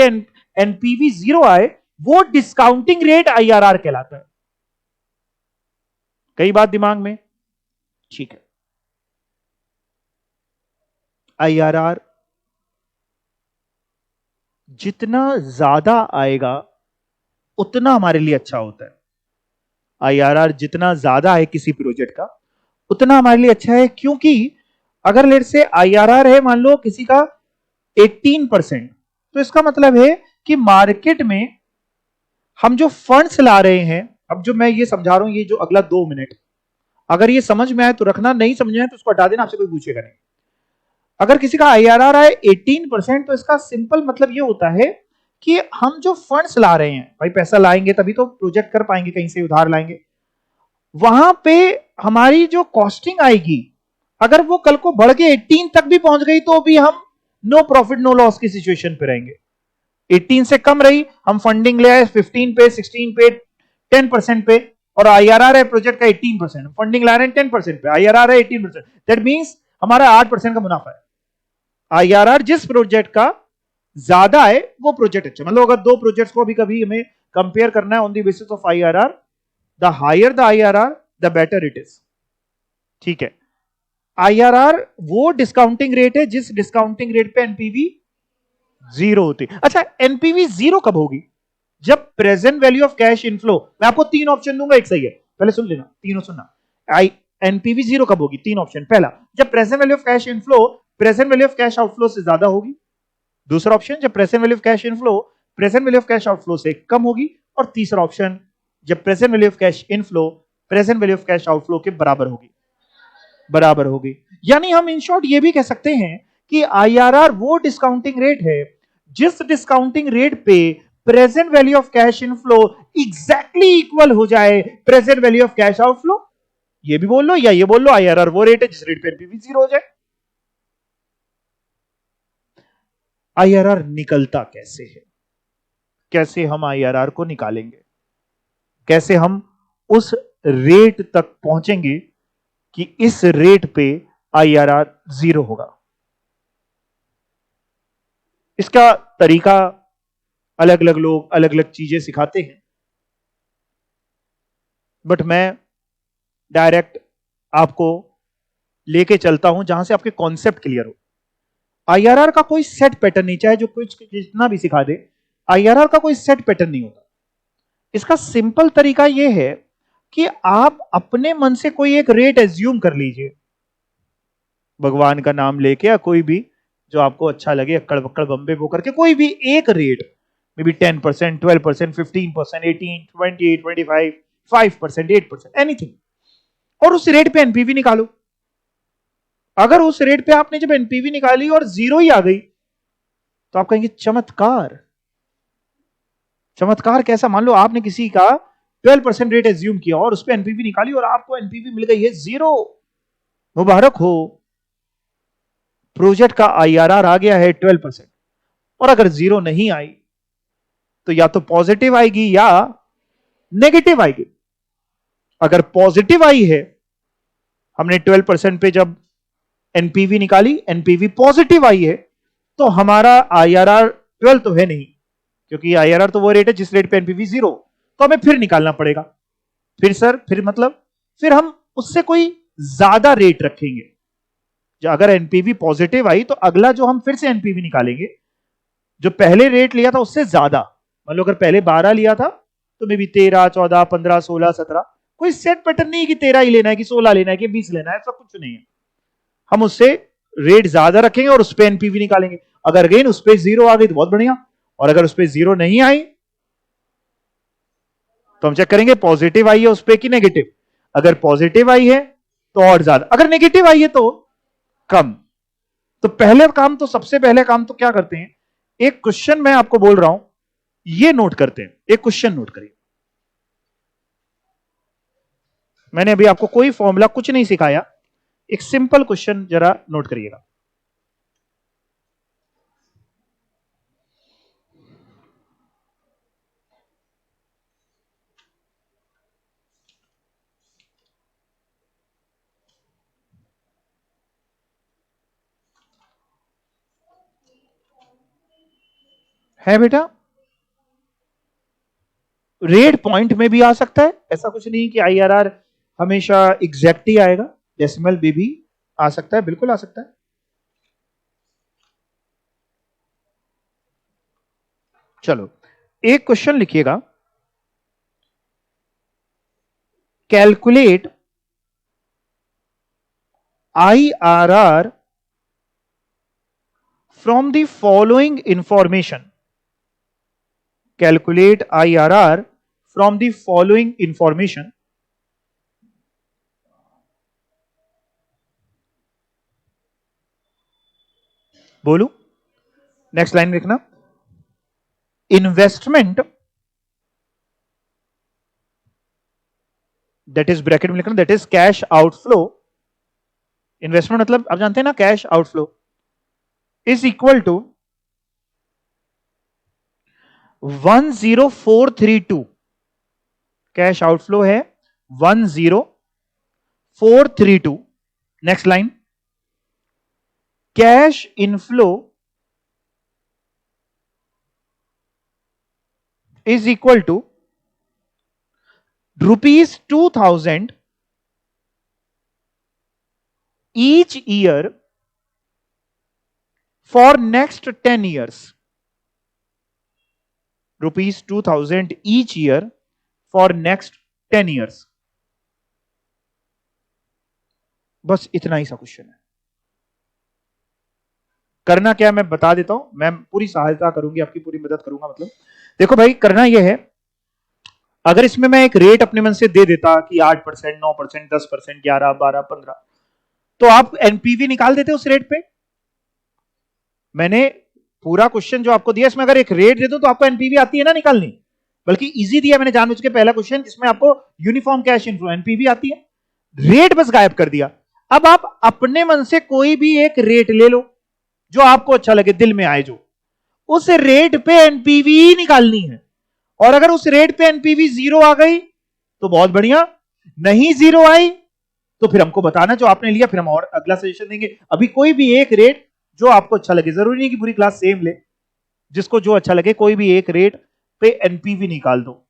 एनपीवी जीरो आए वो डिस्काउंटिंग रेट आईआरआर कहलाता है। कई बात दिमाग में? ठीक है। आईआरआर जितना ज्यादा आएगा उतना हमारे लिए अच्छा होता है। आईआरआर जितना ज्यादा है किसी प्रोजेक्ट का उतना हमारे लिए अच्छा है, क्योंकि अगर लेट से आईआरआर है मान लो किसी का 18%, तो इसका मतलब है कि मार्केट में हम जो फंड्स ला रहे हैं, अब जो मैं ये समझा रहा हूं, ये जो अगला 2 मिनट, अगर ये समझ में आए तो रखना, नहीं समझ में आए तो उसको हटा देना, आपसे कोई पूछेगा नहीं। अगर किसी का आईआरआर आए 18%, तो इसका सिंपल मतलब ये होता है कि हम जो फंड्स ला रहे हैं, भाई पैसा लाएंगे तभी तो प्रोजेक्ट कर पाएंगे, कहीं से उधार लाएंगे, वहां पे हमारी जो कॉस्टिंग आएगी, अगर वो कल को बढ़ के 18 तक भी पहुंच गई तो भी हम नो प्रॉफिट नो लॉस की सिचुएशन पे रहेंगे। 18 से कम रही, हम फंडिंग ले आए 15 पे, 16 पे, 10% पे, और आईआरआर है प्रोजेक्ट का 18%, फंडिंग ला रहे हैं 10% पे, आईआरआर है 18%, दैट मींस हमारा 8% का मुनाफा है। आईआरआर जिस प्रोजेक्ट का ज्यादा है वो प्रोजेक्ट अच्छा। मतलब अगर दो प्रोजेक्ट्स को भी कभी हमें कंपेयर करना है on the basis of IRR, the higher the IRR the better it is. ठीक है। आईआरआर वो डिस्काउंटिंग रेट है जिस डिस्काउंटिंग रेट पे एनपीवी जीरो होती। अच्छा, एनपीवी जीरो कब होगी? जब present value of cash inflow, मैं आपको 3 ऑप्शन दूंगा, एक सही है, पहले सुन लेना, तीनों सुनना। आई एनपीवी जीरो कब होगी? 3 ऑप्शन। पहला, जब present value of cash inflow present value of cash outflow से ज्यादा होगी। दूसरा ऑप्शन, जब present value of cash inflow present value of cash outflow से कम होगी। और तीसरा ऑप्शन, जब present value of cash inflow present value of cash outflow के बराबर होगी। बराबर होगी। यानी हम इन शॉर्ट ये भी कह सकते हैं कि आईआरआर वो डिस्काउंटिंग रेट है जिस डिस्काउंटिंग रेट पे present value of cash inflow exactly equal हो जाए present value of cash outflow. ये भी बोल लो या ये बोल लो, आईआरआर वो रेट है जिस रेट पे एनपीवी जीरो हो जाए। आईआरआर निकलता कैसे है? कैसे हम आईआरआर को निकालेंगे? कैसे हम उस रेट तक पहुंचेंगे कि इस रेट पे IRR 0 होगा। इसका तरीका अलग अलग लोग अलग अलग चीजें सिखाते हैं, बट मैं डायरेक्ट आपको लेके चलता हूं जहां से आपके कॉन्सेप्ट क्लियर हो। IRR का कोई सेट पैटर्न नहीं, चाहे जो कुछ जितना भी सिखा दे, IRR का कोई सेट पैटर्न नहीं होता। इसका सिंपल तरीका यह है कि आप अपने मन से कोई एक रेट एज्यूम कर लीजिए, भगवान का नाम लेके या कोई भी जो आपको अच्छा लगे, अक्कड़ बक्कड़ बम्बे बो करके कोई भी एक रेट, मे बी 10%, 12%, 15%, 18, 20, 25, 5%, 8%, एनीथिंग, और उस रेट पे एनपीवी निकालो। अगर उस रेट पे आपने जब एनपीवी निकाली और 0 ही आ गई तो आप कहेंगे चमत्कार। चमत्कार कैसा? मान लो आपने किसी का 12% रेट एज्यूम किया और उस पर एनपीवी निकाली और आपको एनपीवी मिल गई है 0, मुबारक हो, प्रोजेक्ट का IRR आ गया है 12%। और अगर 0 नहीं आई तो या तो पॉजिटिव आएगी या नेगेटिव आएगी। अगर पॉजिटिव आई है, हमने 12% पे जब एनपीवी निकाली, एनपीवी पॉजिटिव आई है, तो हमारा IRR 12 तो है नहीं, क्योंकि IRR तो वो रेट है जिस रेट पे एनपीवी 0, तो हमें फिर निकालना पड़ेगा। फिर सर, फिर मतलब फिर हम उससे कोई ज्यादा रेट रखेंगे। जो अगर एनपीवी पॉजिटिव आई तो अगला जो हम फिर से एनपीवी निकालेंगे, जो पहले रेट लिया था उससे ज्यादा। मान लो अगर पहले 12 लिया था तो मे भी 13, 14, 15, 16, 17, कोई सेट पैटर्न नहीं कि 13 ही लेना है कि 16 लेना है कि 20 लेना है, ऐसा कुछ नहीं है। हम उससे रेट ज्यादा रखेंगे और उस पर एनपीवी निकालेंगे। अगर अगेन उस पर 0 आ गई तो बहुत बढ़िया, और अगर उस पर 0 नहीं आई तो हम चेक करेंगे पॉजिटिव आई है उस पर कि नेगेटिव। अगर पॉजिटिव आई है तो और ज्यादा, अगर नेगेटिव आई है तो कम। तो पहले काम, तो सबसे पहले काम तो क्या करते हैं, एक क्वेश्चन मैं आपको बोल रहा हूं, ये नोट करते हैं। एक क्वेश्चन नोट करिए, मैंने अभी आपको कोई फॉर्मूला कुछ नहीं सिखाया, एक सिंपल क्वेश्चन जरा नोट करिएगा। है बेटा, रेट पॉइंट में भी आ सकता है, ऐसा कुछ नहीं कि IRR हमेशा एग्जैक्ट ही आएगा, डेसिमल भी आ सकता है, बिल्कुल आ सकता है। चलो एक क्वेश्चन लिखिएगा, calculate IRR from the following information. Calculate IRR from the following information. बोलू, नेक्स्ट लाइन लिखना, इन्वेस्टमेंट, दैट इज ब्रैकेट में लिखना, that is cash outflow. Investment मतलब आप जानते हैं ना, cash outflow is equal to 10432। Cash outflow है 10432। Next line, cash inflow is equal to ₹2000 each year for next 10 years. ₹2000 each year for next 10 years. बस इतना ही सा क्वेश्चन है। करना क्या मैं बता देता हूं, मैं पूरी सहायता करूंगी, आपकी पूरी मदद करूंगा। मतलब देखो भाई, करना यह है, अगर इसमें मैं एक रेट अपने मन से दे देता कि 8%, 9%, 10%, 11, 12, 15, तो आप एनपीवी निकाल देते उस रेट पे। मैंने पूरा क्वेश्चन जो आपको दिया, इसमें अगर एक रेट दे दो तो आपको एनपीवी आती है ना निकालनी, बल्कि इजी दिया मैंने जानबूझ के पहला क्वेश्चन, जिसमें आपको यूनिफॉर्म कैश इनफ्लो एनपीवी आती है, रेट बस गायब कर दिया। अब आप अपने मन से कोई भी एक रेट ले लो जो आपको अच्छा लगे, दिल में आए, जो उस रेट पे एनपीवी निकालनी है। और अगर उस रेट पे एनपीवी 0 आ गई तो बहुत बढ़िया। नहीं जीरो आई तो फिर हमको बताना जो आपने लिया, फिर हम और अगला सजेशन देंगे। अभी कोई भी एक रेट जो आपको अच्छा लगे, जरूरी नहीं कि पूरी क्लास सेम ले, जिसको जो अच्छा लगे कोई भी एक रेट पे एनपीवी निकाल दो।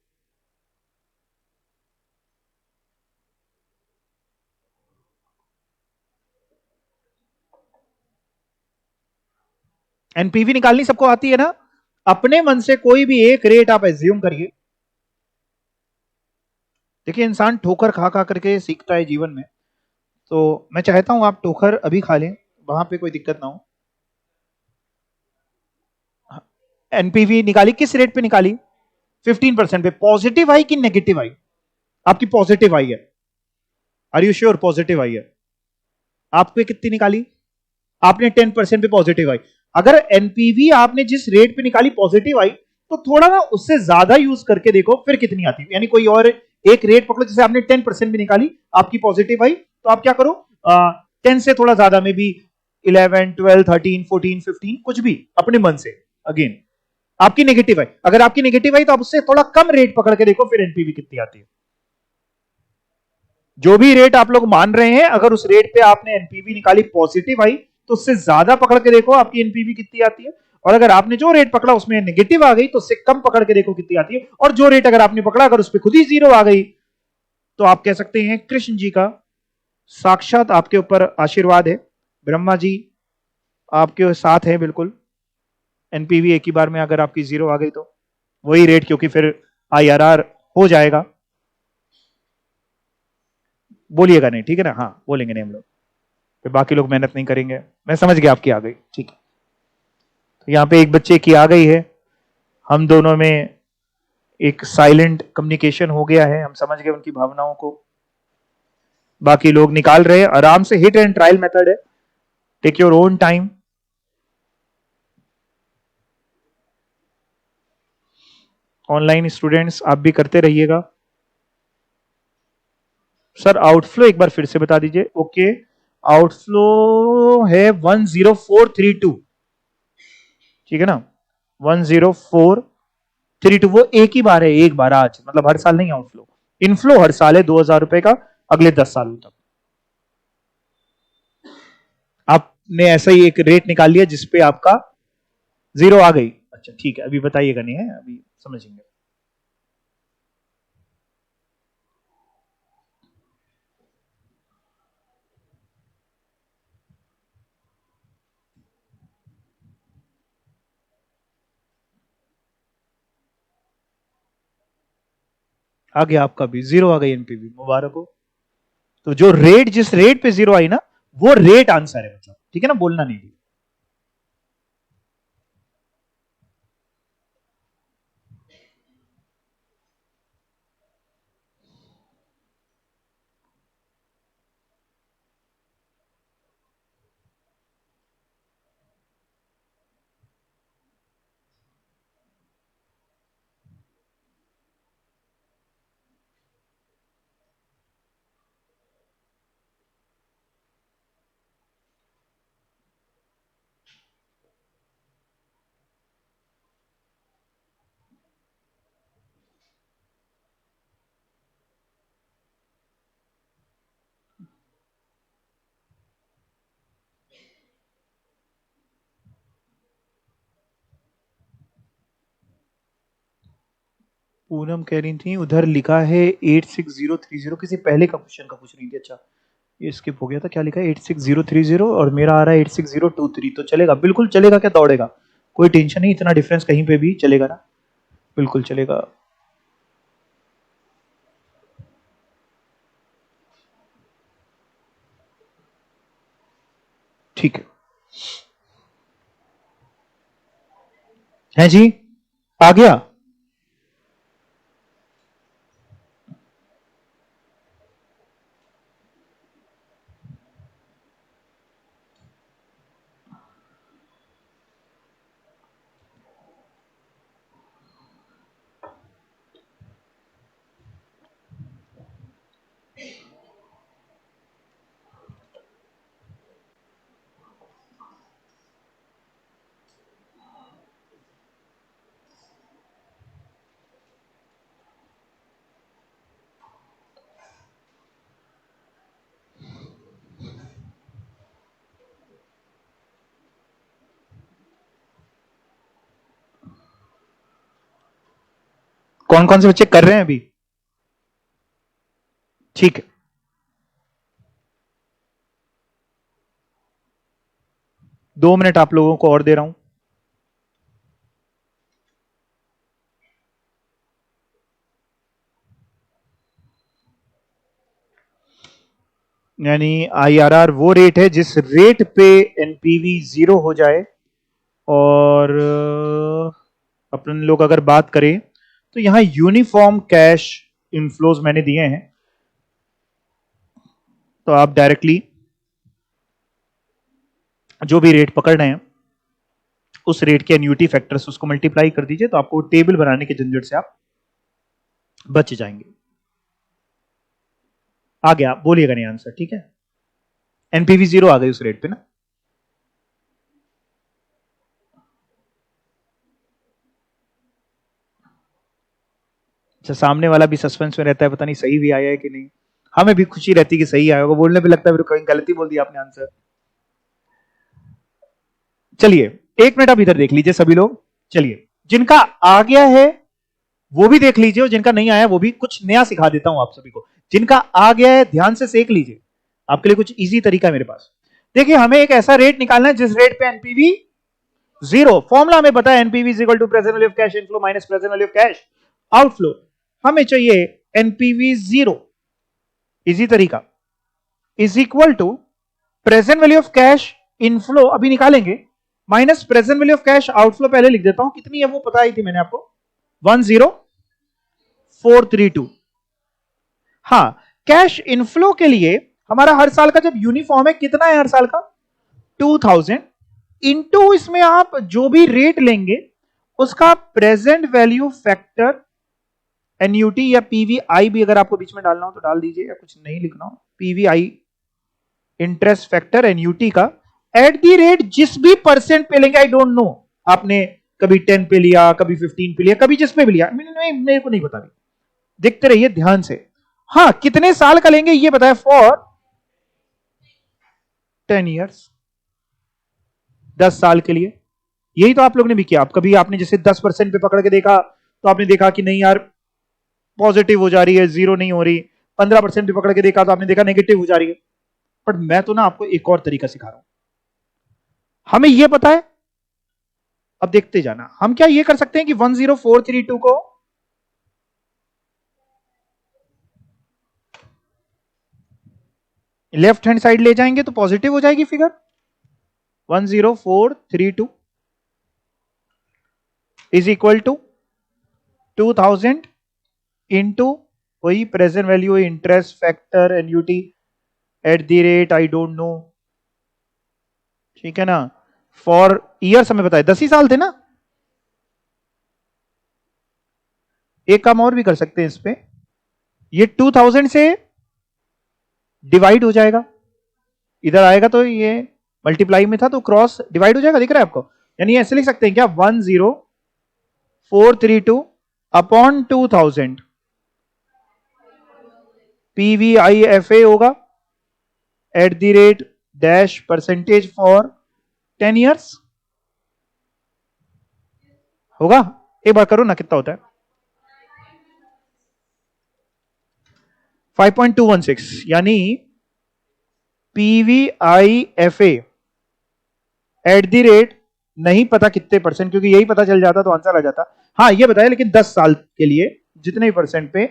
एनपीवी निकालनी सबको आती है ना? अपने मन से कोई भी एक रेट आप एज्यूम करिए। देखिए इंसान ठोकर खा खा करके सीखता है जीवन में, तो मैं चाहता हूं आप ठोकर अभी खा लें, वहां पे कोई दिक्कत ना हो। एनपीवी निकाली, किस रेट पे निकाली? 15% पे। पॉजिटिव आई कि नेगेटिव आई? आपकी पॉजिटिव आई है। आर यू श्योर पॉजिटिव आई है? आपने कितनी निकाली? आपने 10% पे पॉजिटिव आई। अगर एनपीवी आपने जिस रेट पे निकाली पॉजिटिव आई, तो थोड़ा ना उससे ज्यादा यूज करके देखो फिर कितनी आती है। यानी कोई और एक रेट पकड़ो, जैसे आपने 10% भी निकाली, आपकी पॉजिटिव आई, तो आप क्या करो, 10 से थोड़ा ज्यादा में भी 11, 12, 13, 14, 15 कुछ भी अपने मन से। अगेन आपकी नेगेटिव आई, अगर आपकी नेगेटिव आई तो आप उससे थोड़ा कम रेट पकड़ के देखो फिर एनपीवी कितनी आती है। जो भी रेट आप लोग मान रहे हैं, अगर उस रेट पे आपने एनपीवी निकाली पॉजिटिव आई, तो उससे ज्यादा पकड़ के देखो आपकी एनपीवी कितनी आती है। और अगर आपने जो रेट पकड़ा उसमें नेगेटिव आ गई, तो उससे कम पकड़ के देखो कितनी आती है। और जो रेट अगर आपने पकड़ा अगर उस पर खुद ही जीरो आ गई, तो आप कह सकते हैं कृष्ण जी का साक्षात आपके ऊपर आशीर्वाद है, ब्रह्मा जी आपके साथ है बिल्कुल। एनपीवी एक ही बार में अगर आपकी जीरो आ गई तो वही रेट, क्योंकि फिर आईआरआर हो जाएगा। बोलिएगा नहीं, ठीक है ना? हाँ बोलेंगे नहीं हम लोग, फिर बाकी लोग मेहनत नहीं करेंगे। मैं समझ गया आपकी आ गई, ठीक है। तो यहाँ पे एक बच्चे की आ गई है, हम दोनों में एक साइलेंट कम्युनिकेशन हो गया है, हम समझ गए उनकी भावनाओं को। बाकी लोग निकाल रहे हैं आराम से, हिट एंड ट्रायल मेथड है, take your own time. Online students आप भी करते रहिएगा। सर आउटफ्लो एक बार फिर से बता दीजिए। ओके, आउटफ्लो है 10432, ठीक है ना? 10432, वो एक ही बार है, एक बार आज, मतलब हर साल नहीं आउटफ्लो। इनफ्लो हर साल है 2000 रुपए का, अगले 10 सालों तक। आपने ऐसा ही एक रेट निकाल लिया जिसपे आपका जीरो आ गई। अच्छा ठीक है, अभी बताइएगा नहीं है, अभी समझेंगे। आ गया आपका भी जीरो, आ गई एनपीवी, मुबारक हो। तो जो रेट, जिस रेट पे जीरो आई ना, वो रेट आंसर है, मतलब ठीक है ना, बोलना नहीं भी। पूनम कह रही थी उधर लिखा है 86030, किसी पहले का क्वेश्चन का पूछ रही थी। अच्छा ये स्किप हो गया था, क्या लिखा है 86030 और मेरा आ रहा है 86023, तो चलेगा, बिल्कुल चलेगा, क्या दौड़ेगा, कोई टेंशन नहीं, इतना डिफरेंस कहीं पे भी चलेगा ना, बिल्कुल चलेगा। ठीक है जी, आ गया। कौन कौन से बच्चे कर रहे हैं अभी? ठीक है, दो मिनट आप लोगों को और दे रहा हूं। यानी आईआरआर वो रेट है जिस रेट पे एनपीवी 0 हो जाए, और अपन लोग अगर बात करें तो यहां यूनिफॉर्म कैश इनफ्लोज मैंने दिए हैं, तो आप डायरेक्टली जो भी रेट पकड़ रहे हैं उस रेट के एन्यूटी फैक्टर से उसको मल्टीप्लाई कर दीजिए, तो आपको टेबल बनाने के झंझट से आप बच जाएंगे। आ गया, बोलिएगा नहीं आंसर, ठीक है? एनपीवी 0 आ गई उस रेट पे ना। अच्छा, सामने वाला भी सस्पेंस में रहता है, पता नहीं सही भी आया है कि नहीं। हमें भी खुशी रहती है कि सही आया होगा, बोलने पे लगता है फिर कहीं गलती बोल दिया आपने आंसर। चलिए, एक मिनट आप इधर देख लीजिए सभी लोग। चलिए, जिनका आ गया है वो भी देख लीजिए, और जिनका नहीं आया वो भी। कुछ नया सिखा देता हूं आप सभी को। जिनका आ गया है ध्यान से सेक लीजिए, आपके लिए कुछ इजी तरीका है मेरे पास। देखिए, हमें एक ऐसा रेट निकालना है जिस रेट पे एनपीवी 0, फॉर्मूला हमें पता है, NPV is equal to present value of cash inflow minus present value of cash outflow. हमें चाहिए एनपीवी 0, इजी तरीका, is equal to present value of cash inflow अभी निकालेंगे, minus present value of cash outflow. पहले लिख देता हूं, कितनी है वो पता ही थी मैंने आपको, 10432। हाँ, कैश इनफ्लो के लिए हमारा हर साल का जब यूनिफॉर्म है, कितना है हर साल का? 2000 इंटू इसमें आप जो भी रेट लेंगे उसका प्रेजेंट वैल्यू फैक्टर, एनयूटी या पीवीआई भी अगर आपको बीच में डालना हो तो डाल दीजिए, या कुछ नहीं लिखना हो, पीवीआई इंटरेस्ट फैक्टर एनयूटी का एट दी रेट जिस भी परसेंट पे लेंगे। आई डोंट नो, आपने कभी 10 पे लिया, कभी 15 पे लिया, कभी जिस पे भी लिया, मेरे को नहीं पता, देखते रहिए ध्यान से। हाँ, कितने साल का लेंगे ये बताया, फॉर 10 ईयर्स, 10 साल के लिए। यही तो आप लोग ने भी किया। आप कभी आपने जैसे 10% पे पकड़ के देखा तो आपने देखा कि नहीं यार पॉजिटिव हो जा रही है, जीरो नहीं हो रही। 15% पे पकड़ के देखा तो आपने देखा नेगेटिव हो जा रही है। पर मैं तो ना आपको एक और तरीका सिखा रहा हूं, हमें यह पता है। अब देखते जाना, हम क्या ये कर सकते हैं कि 10432 को लेफ्ट हैंड साइड ले जाएंगे तो पॉजिटिव हो जाएगी figure. 10432 is equal to 2000 into वही present value, interest factor, annuity at the rate I don't know, ठीक है ना। फॉर ईयर्स हमें बताया 10 ही साल थे ना। एक काम और भी कर सकते हैं इस पे, ये 2000 से डिवाइड हो जाएगा, इधर आएगा तो ये मल्टीप्लाई में था तो क्रॉस डिवाइड हो जाएगा, दिख रहा है आपको। यानी ऐसे लिख सकते हैं क्या, 10432 अपॉन 2000 पीवीआईएफए होगा at the rate dash percentage for 10 years होगा। एक बार करो ना, कितना होता है? 5.216, यानी पीवीआईएफए एट द रेट, नहीं पता कितने परसेंट, क्योंकि यही पता चल जाता तो आंसर आ जाता। हाँ, ये बताया, लेकिन 10 साल के लिए जितने परसेंट पे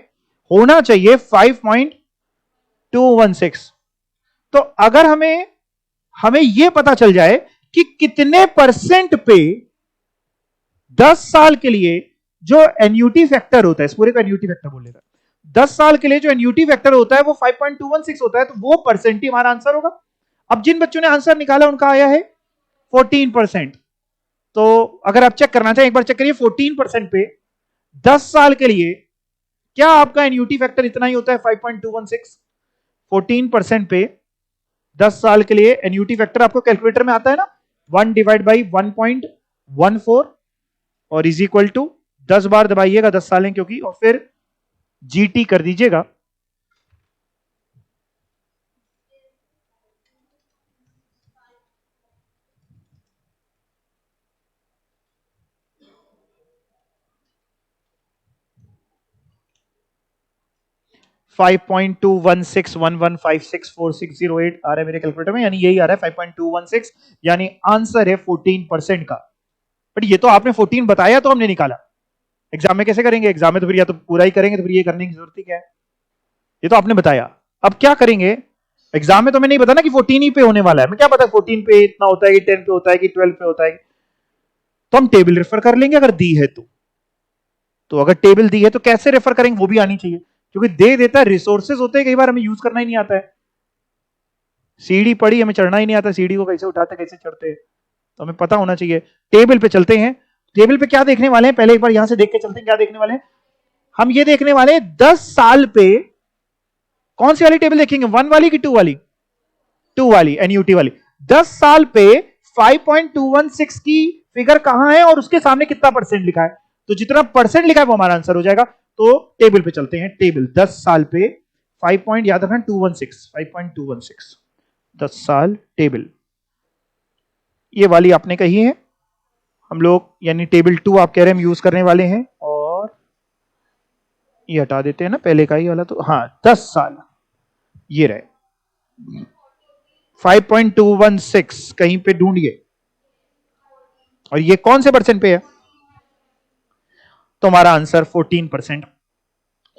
होना चाहिए 5.216। तो अगर हमें हमें यह पता चल जाए कि कितने परसेंट पे 10 साल के लिए जो एन्यूटी फैक्टर होता है, इस पूरे को एन्यूटी फैक्टर बोल लेगा, 10 साल के लिए जो एन्यूटी फैक्टर होता है वो 5.216 होता है, तो वो परसेंट ही हमारा आंसर होगा। अब जिन बच्चों ने आंसर निकाला उनका आया है 14%। तो अगर आप चेक करना चाहें एक बार चेक करिए, 14% पे 10 साल के लिए क्या आपका एन्यूटी फैक्टर इतना ही होता है, 5.216। 14% पे 10 साल के लिए एन्यूटी फैक्टर आपको कैलकुलेटर में आता है ना, 1 डिवाइड बाई 1.14 और इज इक्वल टू 10 बार दबाइएगा 10 साल है क्योंकि, और फिर जीटी कर दीजिएगा। 5.21611564608 आ रहा है मेरे कैलकुलेटर में, यानी यही आ रहा है 5.216, यानी आंसर है 14% का। बट ये तो आपने 14 बताया तो हमने निकाला, एग्जाम में कैसे करेंगे? एग्जाम में तो फिर या तो पूरा ही करेंगे, तो फिर ये करने की जरूरत ही क्या है? ये तो आपने बताया, अब क्या करेंगे? एग्जाम में तो मैं नहीं बता ना कि 14 ही पे होने वाला है, मैं क्या पता 14 पे इतना होता है कि 10 पे होता है कि 12 पे होता है। तो हम टेबल रेफर कर लेंगे अगर दी है तो अगर टेबल दी है तो कैसे रेफर करेंगे वो भी आनी चाहिए, क्योंकि दे देता है, रिसोर्सेज होते हैं, कई बार हमें यूज करना ही नहीं आता है। सीढ़ी पड़ी, हमें चढ़ना ही नहीं आता, सीढ़ी को कैसे उठाते कैसे चढ़ते हैं, तो हमें पता होना चाहिए। टेबल पे चलते हैं, टेबल पे क्या देखने वाले हैं, पहले एक बार यहां से देख के चलते हैं क्या देखने वाले हैं। हम ये देखने वाले हैं 10 साल पे कौन सी वाली टेबल देखेंगे, 1 वाली कि 2 वाली? 2 वाली, एनयूटी वाली। 10 साल पे 5.216 की फिगर कहां है और उसके सामने कितना परसेंट लिखा है, तो जितना परसेंट लिखा है वो हमारा आंसर हो जाएगा। तो टेबल पे चलते हैं, टेबल 10 साल पे 5 पॉइंट याद रखना 216, 5.216 10 साल टेबल, ये वाली आपने कही है हम लोग, यानी टेबल 2 आप कह रहे हैं हम यूज करने वाले हैं, और ये हटा देते हैं ना पहले का ही वाला, तो हाँ 10 साल ये रहे 5.216 कहीं पे ढूंढिए, और ये कौन से परसेंट पे है, तो हमारा आंसर 14%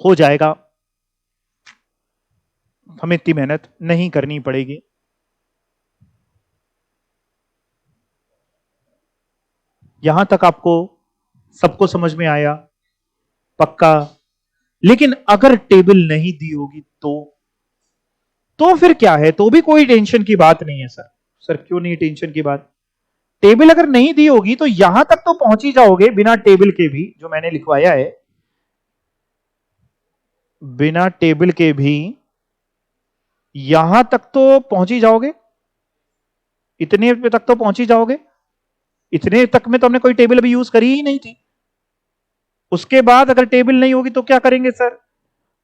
हो जाएगा। हमें इतनी मेहनत नहीं करनी पड़ेगी। यहां तक आपको सबको समझ में आया? पक्का? लेकिन अगर टेबल नहीं दी होगी तो फिर क्या है, तो भी कोई टेंशन की बात नहीं है सर। सर क्यों नहीं टेंशन की बात? टेबल अगर नहीं दी होगी तो यहां तक तो पहुंच ही जाओगे बिना टेबल के भी, जो मैंने लिखवाया है, बिना टेबल के भी यहां तक तो पहुंच ही जाओगे, इतने पे तक तो पहुंच ही जाओगे। इतने तक में तो हमने कोई टेबल अभी यूज करी ही नहीं थी। उसके बाद अगर टेबल नहीं होगी तो क्या करेंगे सर?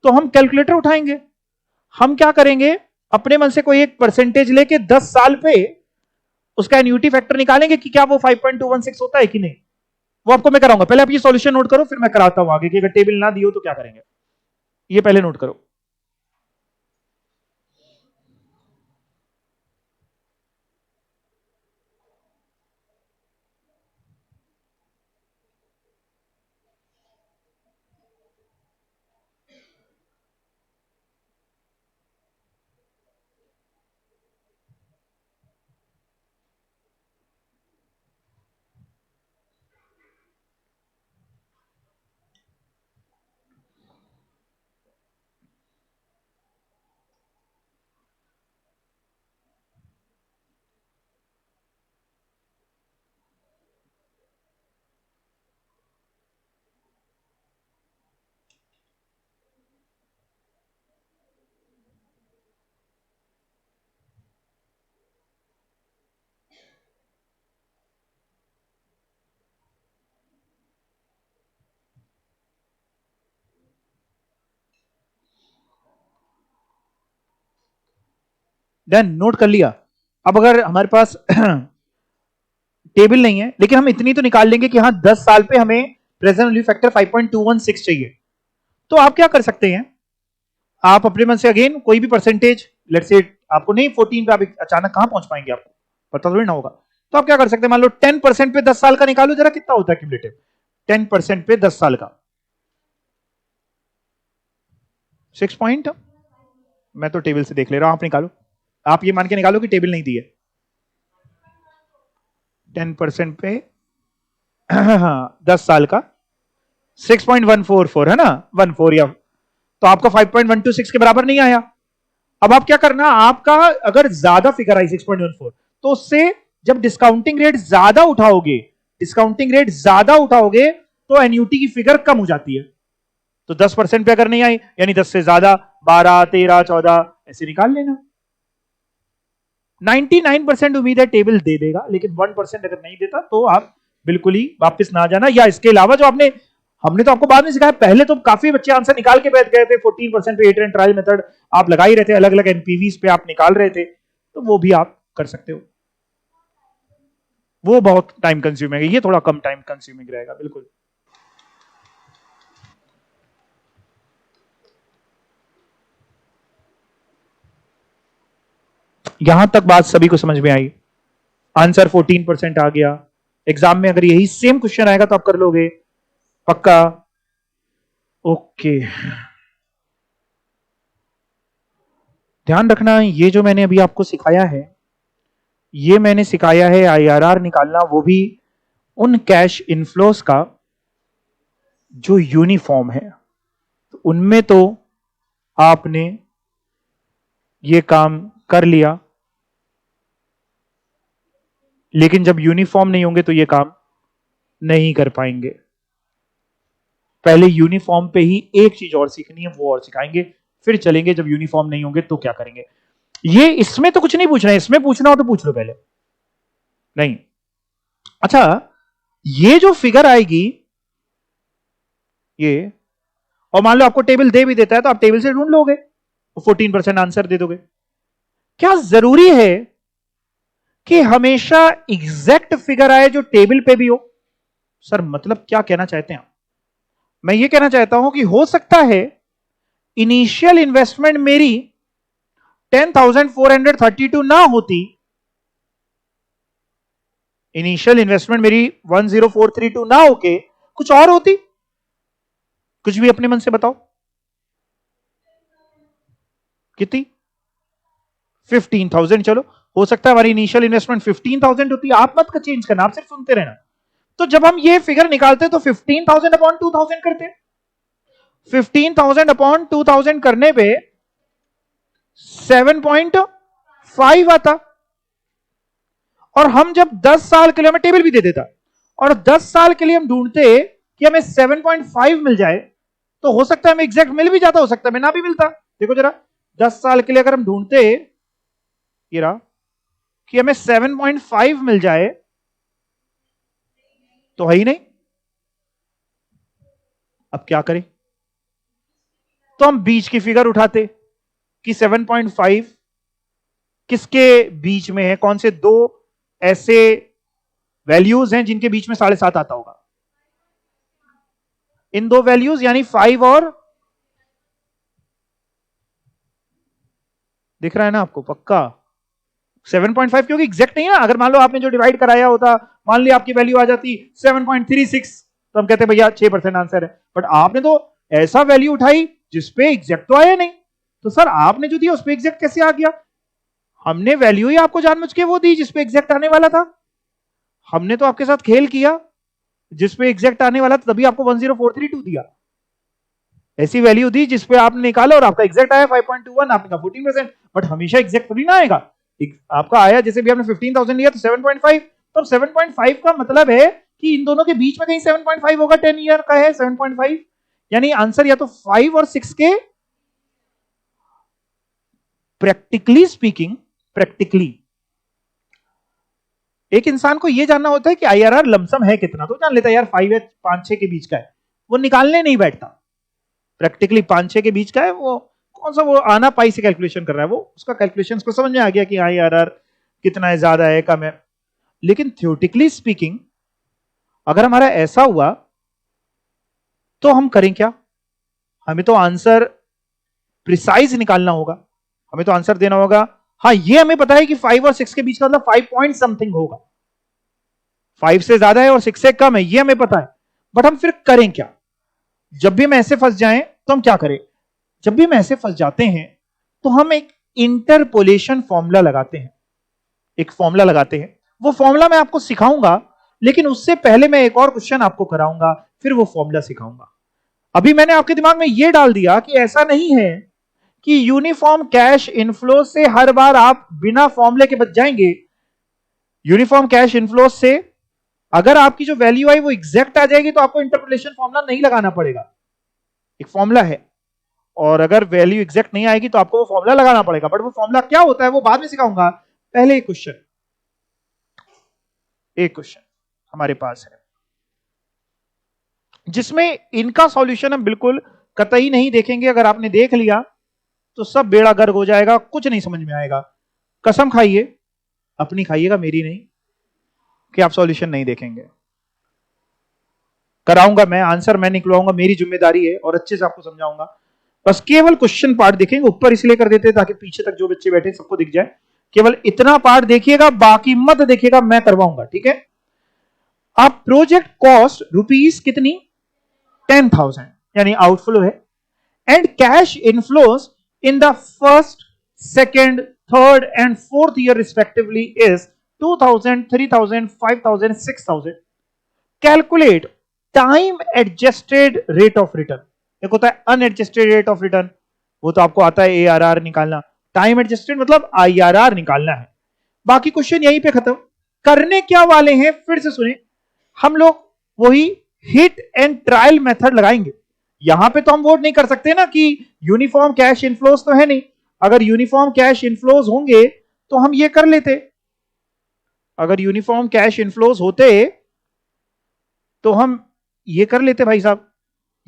तो हम कैलकुलेटर उठाएंगे। हम क्या करेंगे, अपने मन से कोई एक परसेंटेज लेके 10 साल पे उसका एन्यूटी फैक्टर निकालेंगे कि क्या वो 5.216 होता है कि नहीं। वो आपको मैं कराऊंगा, पहले आप ये सॉल्यूशन नोट करो, फिर मैं कराता हूं आगे कि अगर टेबल ना दी हो तो क्या करेंगे। ये पहले नोट करो। डन, नोट कर लिया। अब अगर हमारे पास टेबल नहीं है, लेकिन हम इतनी तो निकाल लेंगे कि हाँ 10 साल पे हमें प्रेजेंट वैल्यू फैक्टर 5.216 चाहिए। तो आप क्या कर सकते हैं, आप अपने मन से अगेन कोई भी परसेंटेज, लेट्स से आपको नहीं 14 पे आप अचानक कहां पहुंच पाएंगे, आपको पता थोड़ी ना होगा। तो आप क्या कर सकते हैं, मान लो 10% पे 10 साल का निकालो जरा, कितना होता है क्यूमुलेटिव 10% पे 10 साल का? 6 पॉइंट, मैं तो टेबल से देख ले रहा हूं, आप निकालो। आप ये मान के निकालो कि टेबल नहीं दी है। 10% पे 10 साल का 6.144 है ना, 14 या, तो आपका 5.126 के बराबर नहीं आया। अब आप क्या करना, आपका अगर ज्यादा फिगर आई 6.14, तो उससे जब डिस्काउंटिंग रेट ज्यादा उठाओगे, डिस्काउंटिंग रेट ज्यादा उठाओगे तो एन्यूटी की फिगर कम हो जाती है। तो 10% पे अगर नहीं आई, यानी 10 से ज्यादा 12, 13, 14 ऐसे निकाल लेना। 99% उम्मीद है टेबल दे देगा, लेकिन 1% अगर नहीं देता तो आप बिल्कुल ही वापस ना जाना। या इसके अलावा जो आपने, हमने तो आपको बाद में सिखाया, पहले तो काफी बच्चे आंसर निकाल के बैठ गए थे 14% पे, एट एंड ट्रायल मेथड आप लगा ही रहे थे, अलग अलग एनपीवीज पे आप निकाल रहे थे, तो वो भी आप कर सकते हो। वो बहुत टाइम कंज्यूमिंग है, ये थोड़ा कम टाइम कंज्यूमिंग रहेगा। बिल्कुल यहां तक बात सभी को समझ में आई? आंसर 14% आ गया। एग्जाम में अगर यही सेम क्वेश्चन आएगा तो आप कर लोगे पक्का? ओके, ध्यान रखना ये जो मैंने अभी आपको सिखाया है, ये मैंने सिखाया है आईआरआर निकालना, वो भी उन कैश इनफ्लोस का जो यूनिफॉर्म है। तो उनमें तो आपने ये काम कर लिया, लेकिन जब यूनिफॉर्म नहीं होंगे तो ये काम नहीं कर पाएंगे। पहले यूनिफॉर्म पे ही एक चीज और सीखनी है, वो और सिखाएंगे, फिर चलेंगे जब यूनिफॉर्म नहीं होंगे तो क्या करेंगे। ये इसमें तो कुछ नहीं पूछना है, इसमें पूछना हो तो पूछ लो पहले। नहीं, अच्छा, ये जो फिगर आएगी ये, और मान लो आपको टेबल दे भी देता है तो आप टेबल से ढूंढ लोगे, 14% आंसर दे दोगे। क्या जरूरी है कि हमेशा एग्जैक्ट फिगर आए जो टेबल पे भी हो? सर मतलब क्या कहना चाहते हैं? मैं ये कहना चाहता हूं कि हो सकता है इनिशियल इन्वेस्टमेंट मेरी 10,432 ना होती, इनिशियल इन्वेस्टमेंट मेरी 10432 ना होके कुछ और होती। कुछ भी अपने मन से बताओ, कितनी? 15,000। चलो, हो सकता है हमारी इनिशियल इन्वेस्टमेंट 15,000 होती है। आप मत चेंज करना, आप सिर्फ सुनते रहना। तो जब हम ये फिगर निकालते तो 15,000 अपॉन 2,000 करते, 15,000 अपॉन 2,000 करने पे 7.5 आता। और हम जब 10 साल के लिए, हमें टेबल भी दे देता, और 10 साल के लिए हम ढूंढते कि हमें 7.5 मिल जाए, तो हो सकता है हमें एग्जैक्ट मिल भी जाता, हो सकता है हमें ना भी मिलता। देखो जरा, 10 साल के लिए अगर हम ढूंढते ये रहा कि हमें 7.5 मिल जाए, तो है ही नहीं। अब क्या करें? तो हम बीच की फिगर उठाते कि 7.5 किसके बीच में है, कौन से दो ऐसे वैल्यूज हैं जिनके बीच में 7.5 आता होगा। इन दो वैल्यूज यानी 5 और, दिख रहा है ना आपको पक्का? 7.5 क्योंकि एग्जैक्ट नहीं है ना। अगर मान लो आपने जो डिवाइड कराया होता, मान लिया आपकी वैल्यू आ जाती 7.36, तो हम कहते भैया 6% आंसर है। बट आपने तो ऐसा वैल्यू उठाई जिसपे एग्जैक्ट तो आया नहीं, तो सर आपने जो दिया उस पर एग्जैक्ट कैसे आ गया? हमने वैल्यू ही आपको जानबूझ के वो दी जिसपे एग्जैक्ट आने वाला था। हमने तो आपके साथ खेल किया, जिसपे एग्जैक्ट आने वाला था तभी आपको 10432 दिया। ऐसी वैल्यू दी जिसपे आपने निकाला और आपका एग्जैक्ट आया 5.21, आपने कहा 14%। बट हमेशा एग्जैक्ट थोड़ी ना आएगा। आपका आया, जैसे भी आपने 15,000 लिया तो 7.5, तो 7.5 का मतलब है कि इन दोनों के बीच में कहीं 7.5 होगा। 10 ईयर का है 7.5, यानी आंसर या तो 5 और 6 के। प्रैक्टिकली स्पीकिंग, प्रैक्टिकली एक इंसान को यह जानना होता है कि आईआरआर लमसम है कितना, तो जान लेता है यार 5 या 5-6 के बीच का है, वो निकालने नहीं बैठता। प्रैक्टिकली 5-6 के बीच का है, वो कौन सा वो आना पाई से कैलकुलेशन कर रहा है, वो उसका कैलकुलेशन को समझ में आ गया कि आईआरआर कितना है, ज्यादा है कम है। लेकिन थ्योरेटिकली स्पीकिंग अगर हमारा ऐसा हुआ तो हम करें क्या? हमें तो आंसर प्रिसाइज निकालना होगा, हमें तो आंसर देना होगा। हाँ, ये हमें पता है कि 5 और 6 के बीच का मतलब 5 पॉइंट समथिंग होगा, 5 से ज्यादा है और 6 से कम है, ये हमें पता है। बट हम फिर करें क्या? जब भी हम ऐसे फंस जाएं तो हम क्या करें? जब भी हम ऐसे फंस जाते हैं तो हम एक इंटरपोलेशन फॉर्मूला लगाते हैं। एक फॉर्मूला लगाते हैं, वो फॉर्मूला मैं आपको सिखाऊंगा, लेकिन उससे पहले मैं एक और क्वेश्चन आपको कराऊंगा, फिर वो फॉर्मूला सिखाऊंगा। अभी मैंने आपके दिमाग में यह डाल दिया कि ऐसा नहीं है कि यूनिफॉर्म कैश इनफ्लो से हर बार आप बिना फॉर्मूले के बच जाएंगे। यूनिफॉर्म कैश इनफ्लो से अगर आपकी जो वैल्यू आई वो एग्जैक्ट आ जाएगी तो आपको इंटरपोलेशन फॉर्मूला नहीं लगाना पड़ेगा। एक फॉर्मूला है, और अगर वैल्यू एग्जैक्ट नहीं आएगी तो आपको वो फॉर्मूला लगाना पड़ेगा। बट वो फॉर्मूला क्या होता है वो बाद में सिखाऊंगा। पहले एक क्वेश्चन हमारे पास है जिसमें इनका सॉल्यूशन हम बिल्कुल कतई नहीं देखेंगे। अगर आपने देख लिया तो सब बेड़ा गर्क हो जाएगा, कुछ नहीं समझ में आएगा। कसम खाइए, अपनी खाइएगा, मेरी नहीं, कि आप सॉल्यूशन नहीं देखेंगे। कराऊंगा मैं, आंसर मैं निकलवाऊंगा, मेरी जिम्मेदारी है, और अच्छे से आपको समझाऊंगा। बस केवल क्वेश्चन पार्ट देखेंगे, ऊपर इसलिए कर देते हैं ताकि पीछे तक जो बच्चे बैठे सबको दिख जाए। केवल इतना पार्ट देखिएगा, बाकी मत देखिएगा, मैं करवाऊंगा, ठीक है। अब प्रोजेक्ट कॉस्ट रुपीज कितनी 10,000 यानी आउटफ्लो है, and cash inflows in the first, second, third and fourth year respectively is 2,000, 3,000, 5,000, 6,000। Calculate time adjusted rate of return. एक होता है अनएडजस्टेड रेट ऑफ रिटर्न, वो तो आपको आता है ARR निकालना। टाइम एडजस्टेड मतलब IRR निकालना है। बाकी क्वेश्चन यहीं पे खत्म। करने क्या वाले हैं फिर से सुने, हम लोग वही हिट एंड ट्रायल मेथड लगाएंगे। यहां पे तो हम वोट नहीं कर सकते ना कि यूनिफॉर्म कैश इनफ्लोज तो है नहीं। अगर यूनिफॉर्म कैश इनफ्लोज होंगे तो हम ये कर लेते, अगर यूनिफॉर्म कैश इनफ्लोज होते तो हम ये कर लेते भाई साहब।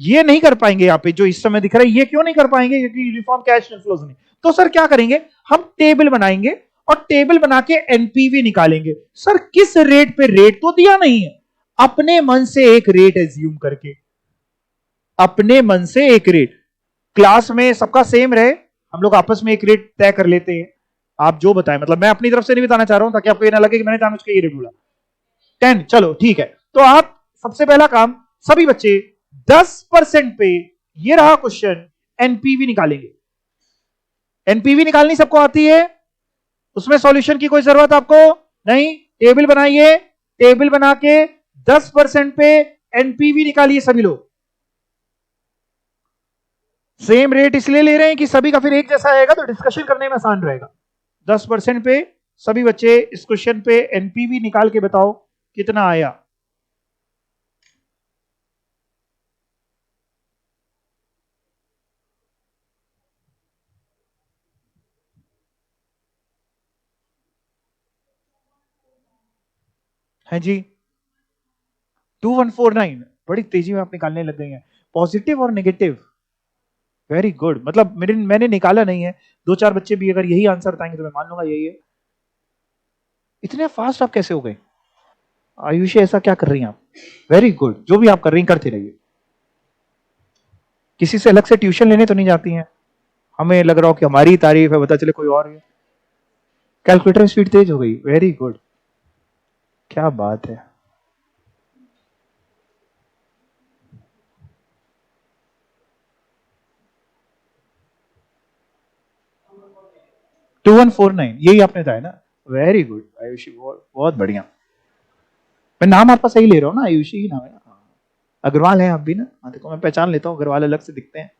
ये नहीं कर पाएंगे, यहां पे जो इस समय दिख रहा है ये क्यों नहीं कर पाएंगे, क्योंकि यूनिफॉर्म कैश इनफ्लोज नहीं। तो सर क्या करेंगे, हम टेबल बनाएंगे और टेबल बना के एनपीवी निकालेंगे। सर किस रेट पे, रेट तो दिया नहीं है, अपने मन से एक रेट एज्यूम करके, अपने मन से एक रेट, क्लास में सबका सेम रहे, हम लोग आपस में एक रेट तय कर लेते हैं। आप जो बताएं, मतलब मैं अपनी तरफ से नहीं बताना चाह रहा हूं ताकि आपको ये ना लगे कि मैंने जानबूझ के ये रेट बोला। 10, चलो ठीक है। तो आप सबसे पहला काम, सभी बच्चे 10% पे, ये रहा क्वेश्चन, एनपीवी निकालेंगे। एनपीवी निकालनी सबको आती है, उसमें सॉल्यूशन की कोई जरूरत आपको नहीं। टेबल बनाइए, टेबल बना के 10% पे एनपीवी निकालिए सभी लोग। सेम रेट इसलिए ले रहे हैं कि सभी का फिर एक जैसा आएगा तो डिस्कशन करने में आसान रहेगा। 10% पे सभी बच्चे इस क्वेश्चन पे एनपीवी निकाल के बताओ कितना आया। है जी 2149, बड़ी तेजी में आप निकालने लग गई हैं। पॉजिटिव और नेगेटिव, वेरी गुड। मतलब मैंने निकाला नहीं है, दो चार बच्चे भी अगर यही आंसर बताएंगे तो मैं मान लूंगा यही है। इतने फास्ट आप कैसे हो गए आयुषी, ऐसा क्या कर रही हैं आप? वेरी गुड, जो भी आप कर रही हैं करते रहिए। किसी से अलग से ट्यूशन लेने तो नहीं जाती हैं? हमें लग रहा हो कि हमारी तारीफ है, पता चले कोई और है। कैलकुलेटर स्पीड तेज हो गई, वेरी गुड, क्या बात है। 2149 यही आपने बताया ना, वेरी गुड आयुषी, बहुत बहुत बढ़िया। मैं नाम आपका सही ले रहा हूँ ना, आयुषी ही नाम है ना? हाँ। अग्रवाल है आप भी ना? हाँ देखो मैं पहचान लेता हूँ, अग्रवाल अलग से दिखते हैं।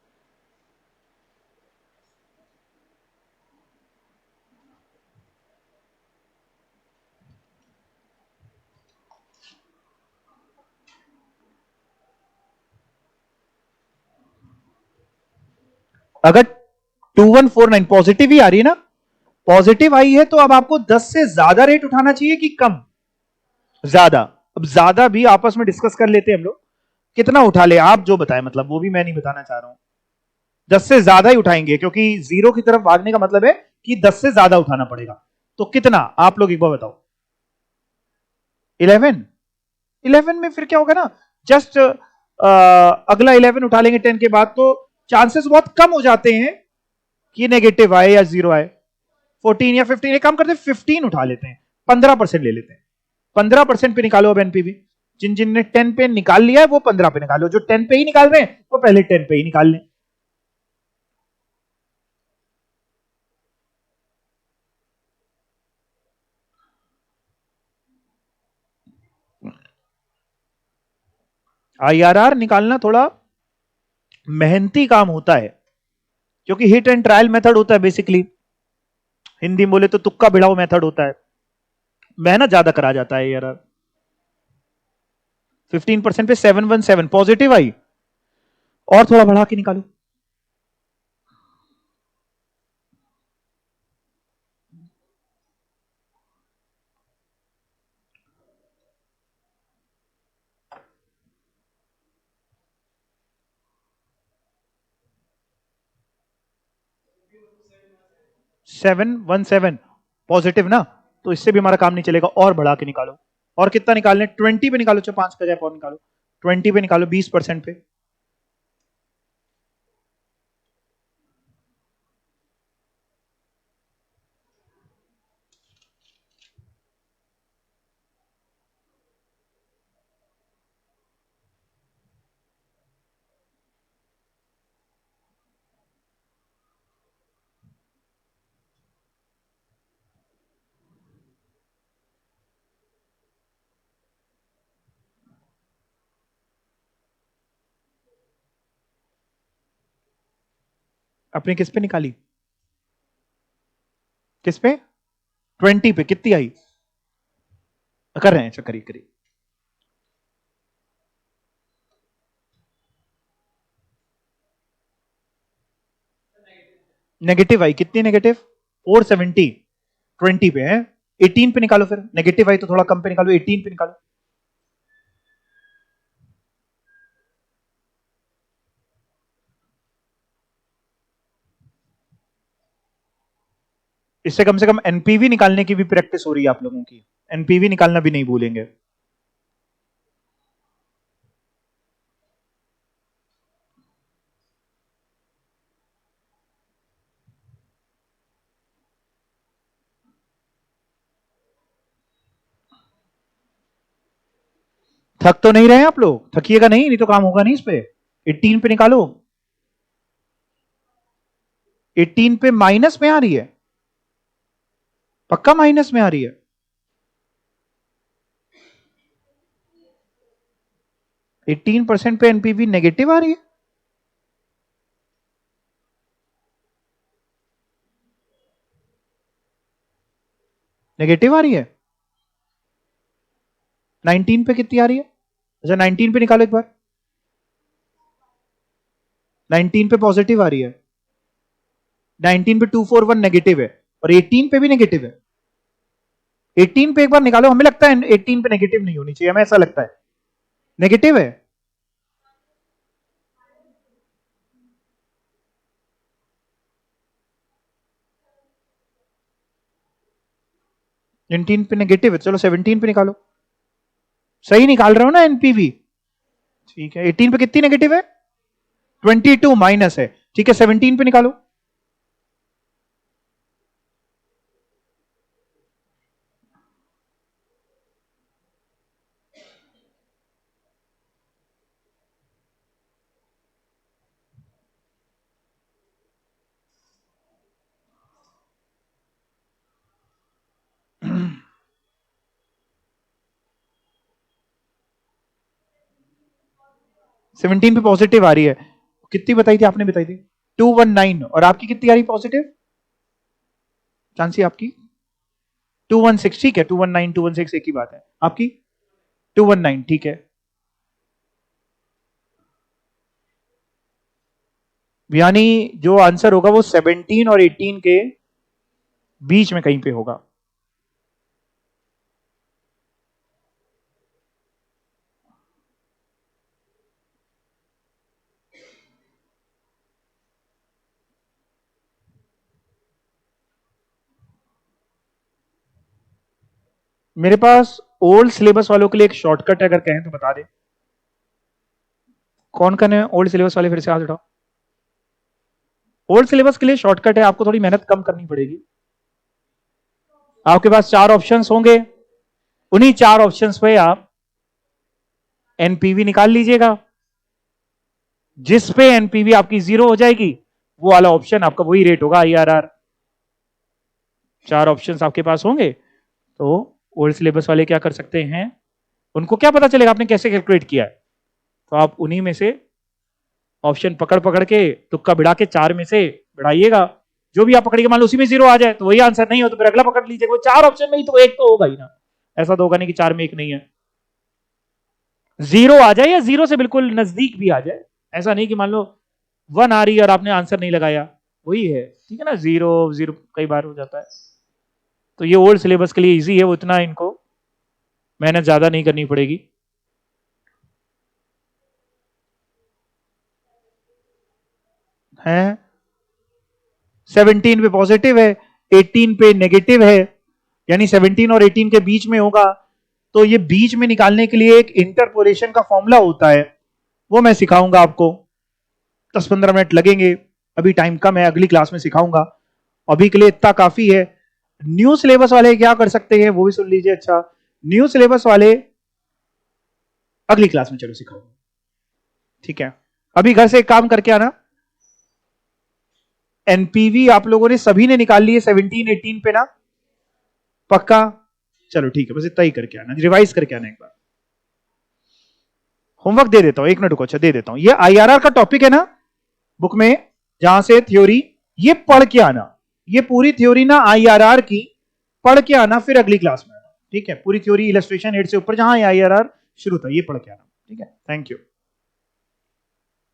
अगर 2149 पॉजिटिव ही आ रही है ना, पॉजिटिव आई है तो अब आपको 10 से ज्यादा रेट उठाना चाहिए कि कम? ज्यादा। अब ज्यादा भी आपस में डिस्कस कर लेते हैं हम लोग, कितना उठा ले आप जो बताएं, मतलब वो भी मैं नहीं बताना चाह रहा हूं। 10 से ज्यादा ही उठाएंगे क्योंकि जीरो की तरफ भागने का मतलब है कि 10 से ज्यादा उठाना पड़ेगा। तो कितना आप लोग एक बार बताओ। 11? 11 में फिर क्या होगा ना, जस्ट अगला 11 उठा लेंगे 10 के बाद, तो चांसेस बहुत कम हो जाते हैं कि नेगेटिव आए या जीरो आए। 14 या 15, एक काम करते हैं 15 उठा लेते हैं, 15% ले लेते हैं। 15% पे निकालो अब एनपीवी। जिन जिन ने 10 पे निकाल लिया है वो 15 पे निकालो, जो 10 पे ही निकाल रहे हैं वो पहले 10 पे ही निकाल लें। IRR निकालना थोड़ा मेहनती काम होता है, क्योंकि हिट एंड ट्रायल मेथड होता है बेसिकली। हिंदी में बोले तो तुक्का भिड़ाओ मेथड होता है, मेहनत ज्यादा करा जाता है IRR। 15% पे 717 पॉजिटिव आई, और थोड़ा बढ़ा के निकालो। सेवन वन सेवन पॉजिटिव ना, तो इससे भी हमारा काम नहीं चलेगा, और बढ़ा के निकालो। और कितना निकालने, 20 पे निकालो, चाहे 5 का गैप और निकालो। 20 पे निकालो, 20% पे। आपने किस पे निकाली? किस पे? 20 पे। कितनी आई? कर रहे हैं, अच्छा करिए करिए। नेगेटिव आई। कितनी नेगेटिव? 470। 20 पे है। 18 पे निकालो फिर। नेगेटिव आई तो थोड़ा कम पे निकालो, 18 पे निकालो। इससे कम से कम एनपीवी निकालने की भी प्रैक्टिस हो रही है आप लोगों की। एनपीवी निकालना भी नहीं भूलेंगे। थक तो नहीं रहे आप लोग? थकिएगा नहीं, नहीं तो काम होगा नहीं इस पे। 18 पे निकालो। 18 पे माइनस में आ रही है। पक्का माइनस में आ रही है। 18% पे एनपीवी नेगेटिव आ रही है। नेगेटिव आ रही है। 19 पे कितनी आ रही है? अच्छा 19 पे निकालो एक बार। 19 पे पॉजिटिव आ रही है। 19 पे 241 नेगेटिव है और 18 पे भी नेगेटिव है। 18 पे एक बार निकालो। हमें लगता है 18 पे नेगेटिव नहीं होनी चाहिए, हमें ऐसा लगता है। नेगेटिव है। एटीन पे नेगेटिव है, चलो 17 पे निकालो। सही निकाल रहे हो ना एनपीवी? ठीक है। 18 पे कितनी नेगेटिव है? 22 माइनस है। ठीक है, 17 पे निकालो। सेवनटीन पे पॉजिटिव आ रही है। कितनी बताई थी आपने? बताई थी 219। और आपकी कितनी आ रही पॉजिटिव? चांसी आपकी 216। ठीक है, 219 216 एक ही बात है। आपकी 219। ठीक है, यानी जो आंसर होगा वो 17 और 18 के बीच में कहीं पे होगा। मेरे पास ओल्ड सिलेबस वालों के लिए एक शॉर्टकट है, अगर कहें तो बता दे। कौन कौन है ओल्ड सिलेबस वाले? फिर से हाथ उठाओ। ओल्ड सिलेबस के लिए शॉर्टकट है, आपको थोड़ी मेहनत कम करनी पड़ेगी। आपके पास 4 ऑप्शंस होंगे, उन्हीं 4 ऑप्शंस पे आप एनपीवी निकाल लीजिएगा। जिस पे एनपीवी आपकी 0 हो जाएगी वो वाला ऑप्शन आपका वही रेट होगा आईआरआर। 4 ऑप्शंस आपके पास होंगे, तो ओल्ड सिलेबस वाले क्या कर सकते हैं, उनको क्या पता चलेगा आपने कैसे कैलकुलेट किया है, तो आप उन्हीं में से ऑप्शन पकड़ पकड़ के तुक्का बिड़ा के 4 में से बिड़ाइएगा। जो भी आप पकड़िएगा, मान लो उसी में 0 आ जाए तो वही आंसर, नहीं हो तो फिर अगला पकड़ लीजिएगा। वो 4 ऑप्शन में ही तो एक तो होगा ही ना। ऐसा तो होगा नहीं कि 4 में एक नहीं है। 0 आ जाए या 0 से बिल्कुल नजदीक भी आ जाए, ऐसा नहीं कि मान लो 1 आ रही है और आपने आंसर नहीं लगाया, वही है। ठीक है ना, 0 0 कई बार हो जाता है। तो ये ओल्ड सिलेबस के लिए इजी है, वो इतना इनको मेहनत ज्यादा नहीं करनी पड़ेगी। है 17 पे पॉजिटिव है, 18 पे नेगेटिव है, यानी 17 और 18 के बीच में होगा। तो ये बीच में निकालने के लिए एक इंटरपोलेशन का फॉर्मूला होता है, वो मैं सिखाऊंगा आपको। 10-15 मिनट लगेंगे, अभी टाइम कम है, अगली क्लास में सिखाऊंगा। अभी के लिए इतना काफी है। न्यू सिलेबस वाले क्या कर सकते हैं वो भी सुन लीजिए। अच्छा, न्यू सिलेबस वाले अगली क्लास में चलो सिखाऊंगा। ठीक है, अभी घर से एक काम करके आना। एनपीवी आप लोगों ने सभी ने निकाल लिए 17 18 पे ना? पक्का? चलो ठीक है, बस इतना ही करके आना, रिवाइज करके आना एक बार। होमवर्क दे देता हूं, 1 मिनट रुको। अच्छा दे देता हूं, ये आईआरआर का टॉपिक है ना बुक में, जहां से थ्योरी ये पढ़ के आना, ये पूरी थ्योरी ना आईआरआर की पढ़ के आना, फिर अगली क्लास में आना, ठीक है। पूरी थ्योरी इलस्ट्रेशन 8 से ऊपर जहां आईआरआर शुरू था ये पढ़ के आना, ठीक है। Thank you.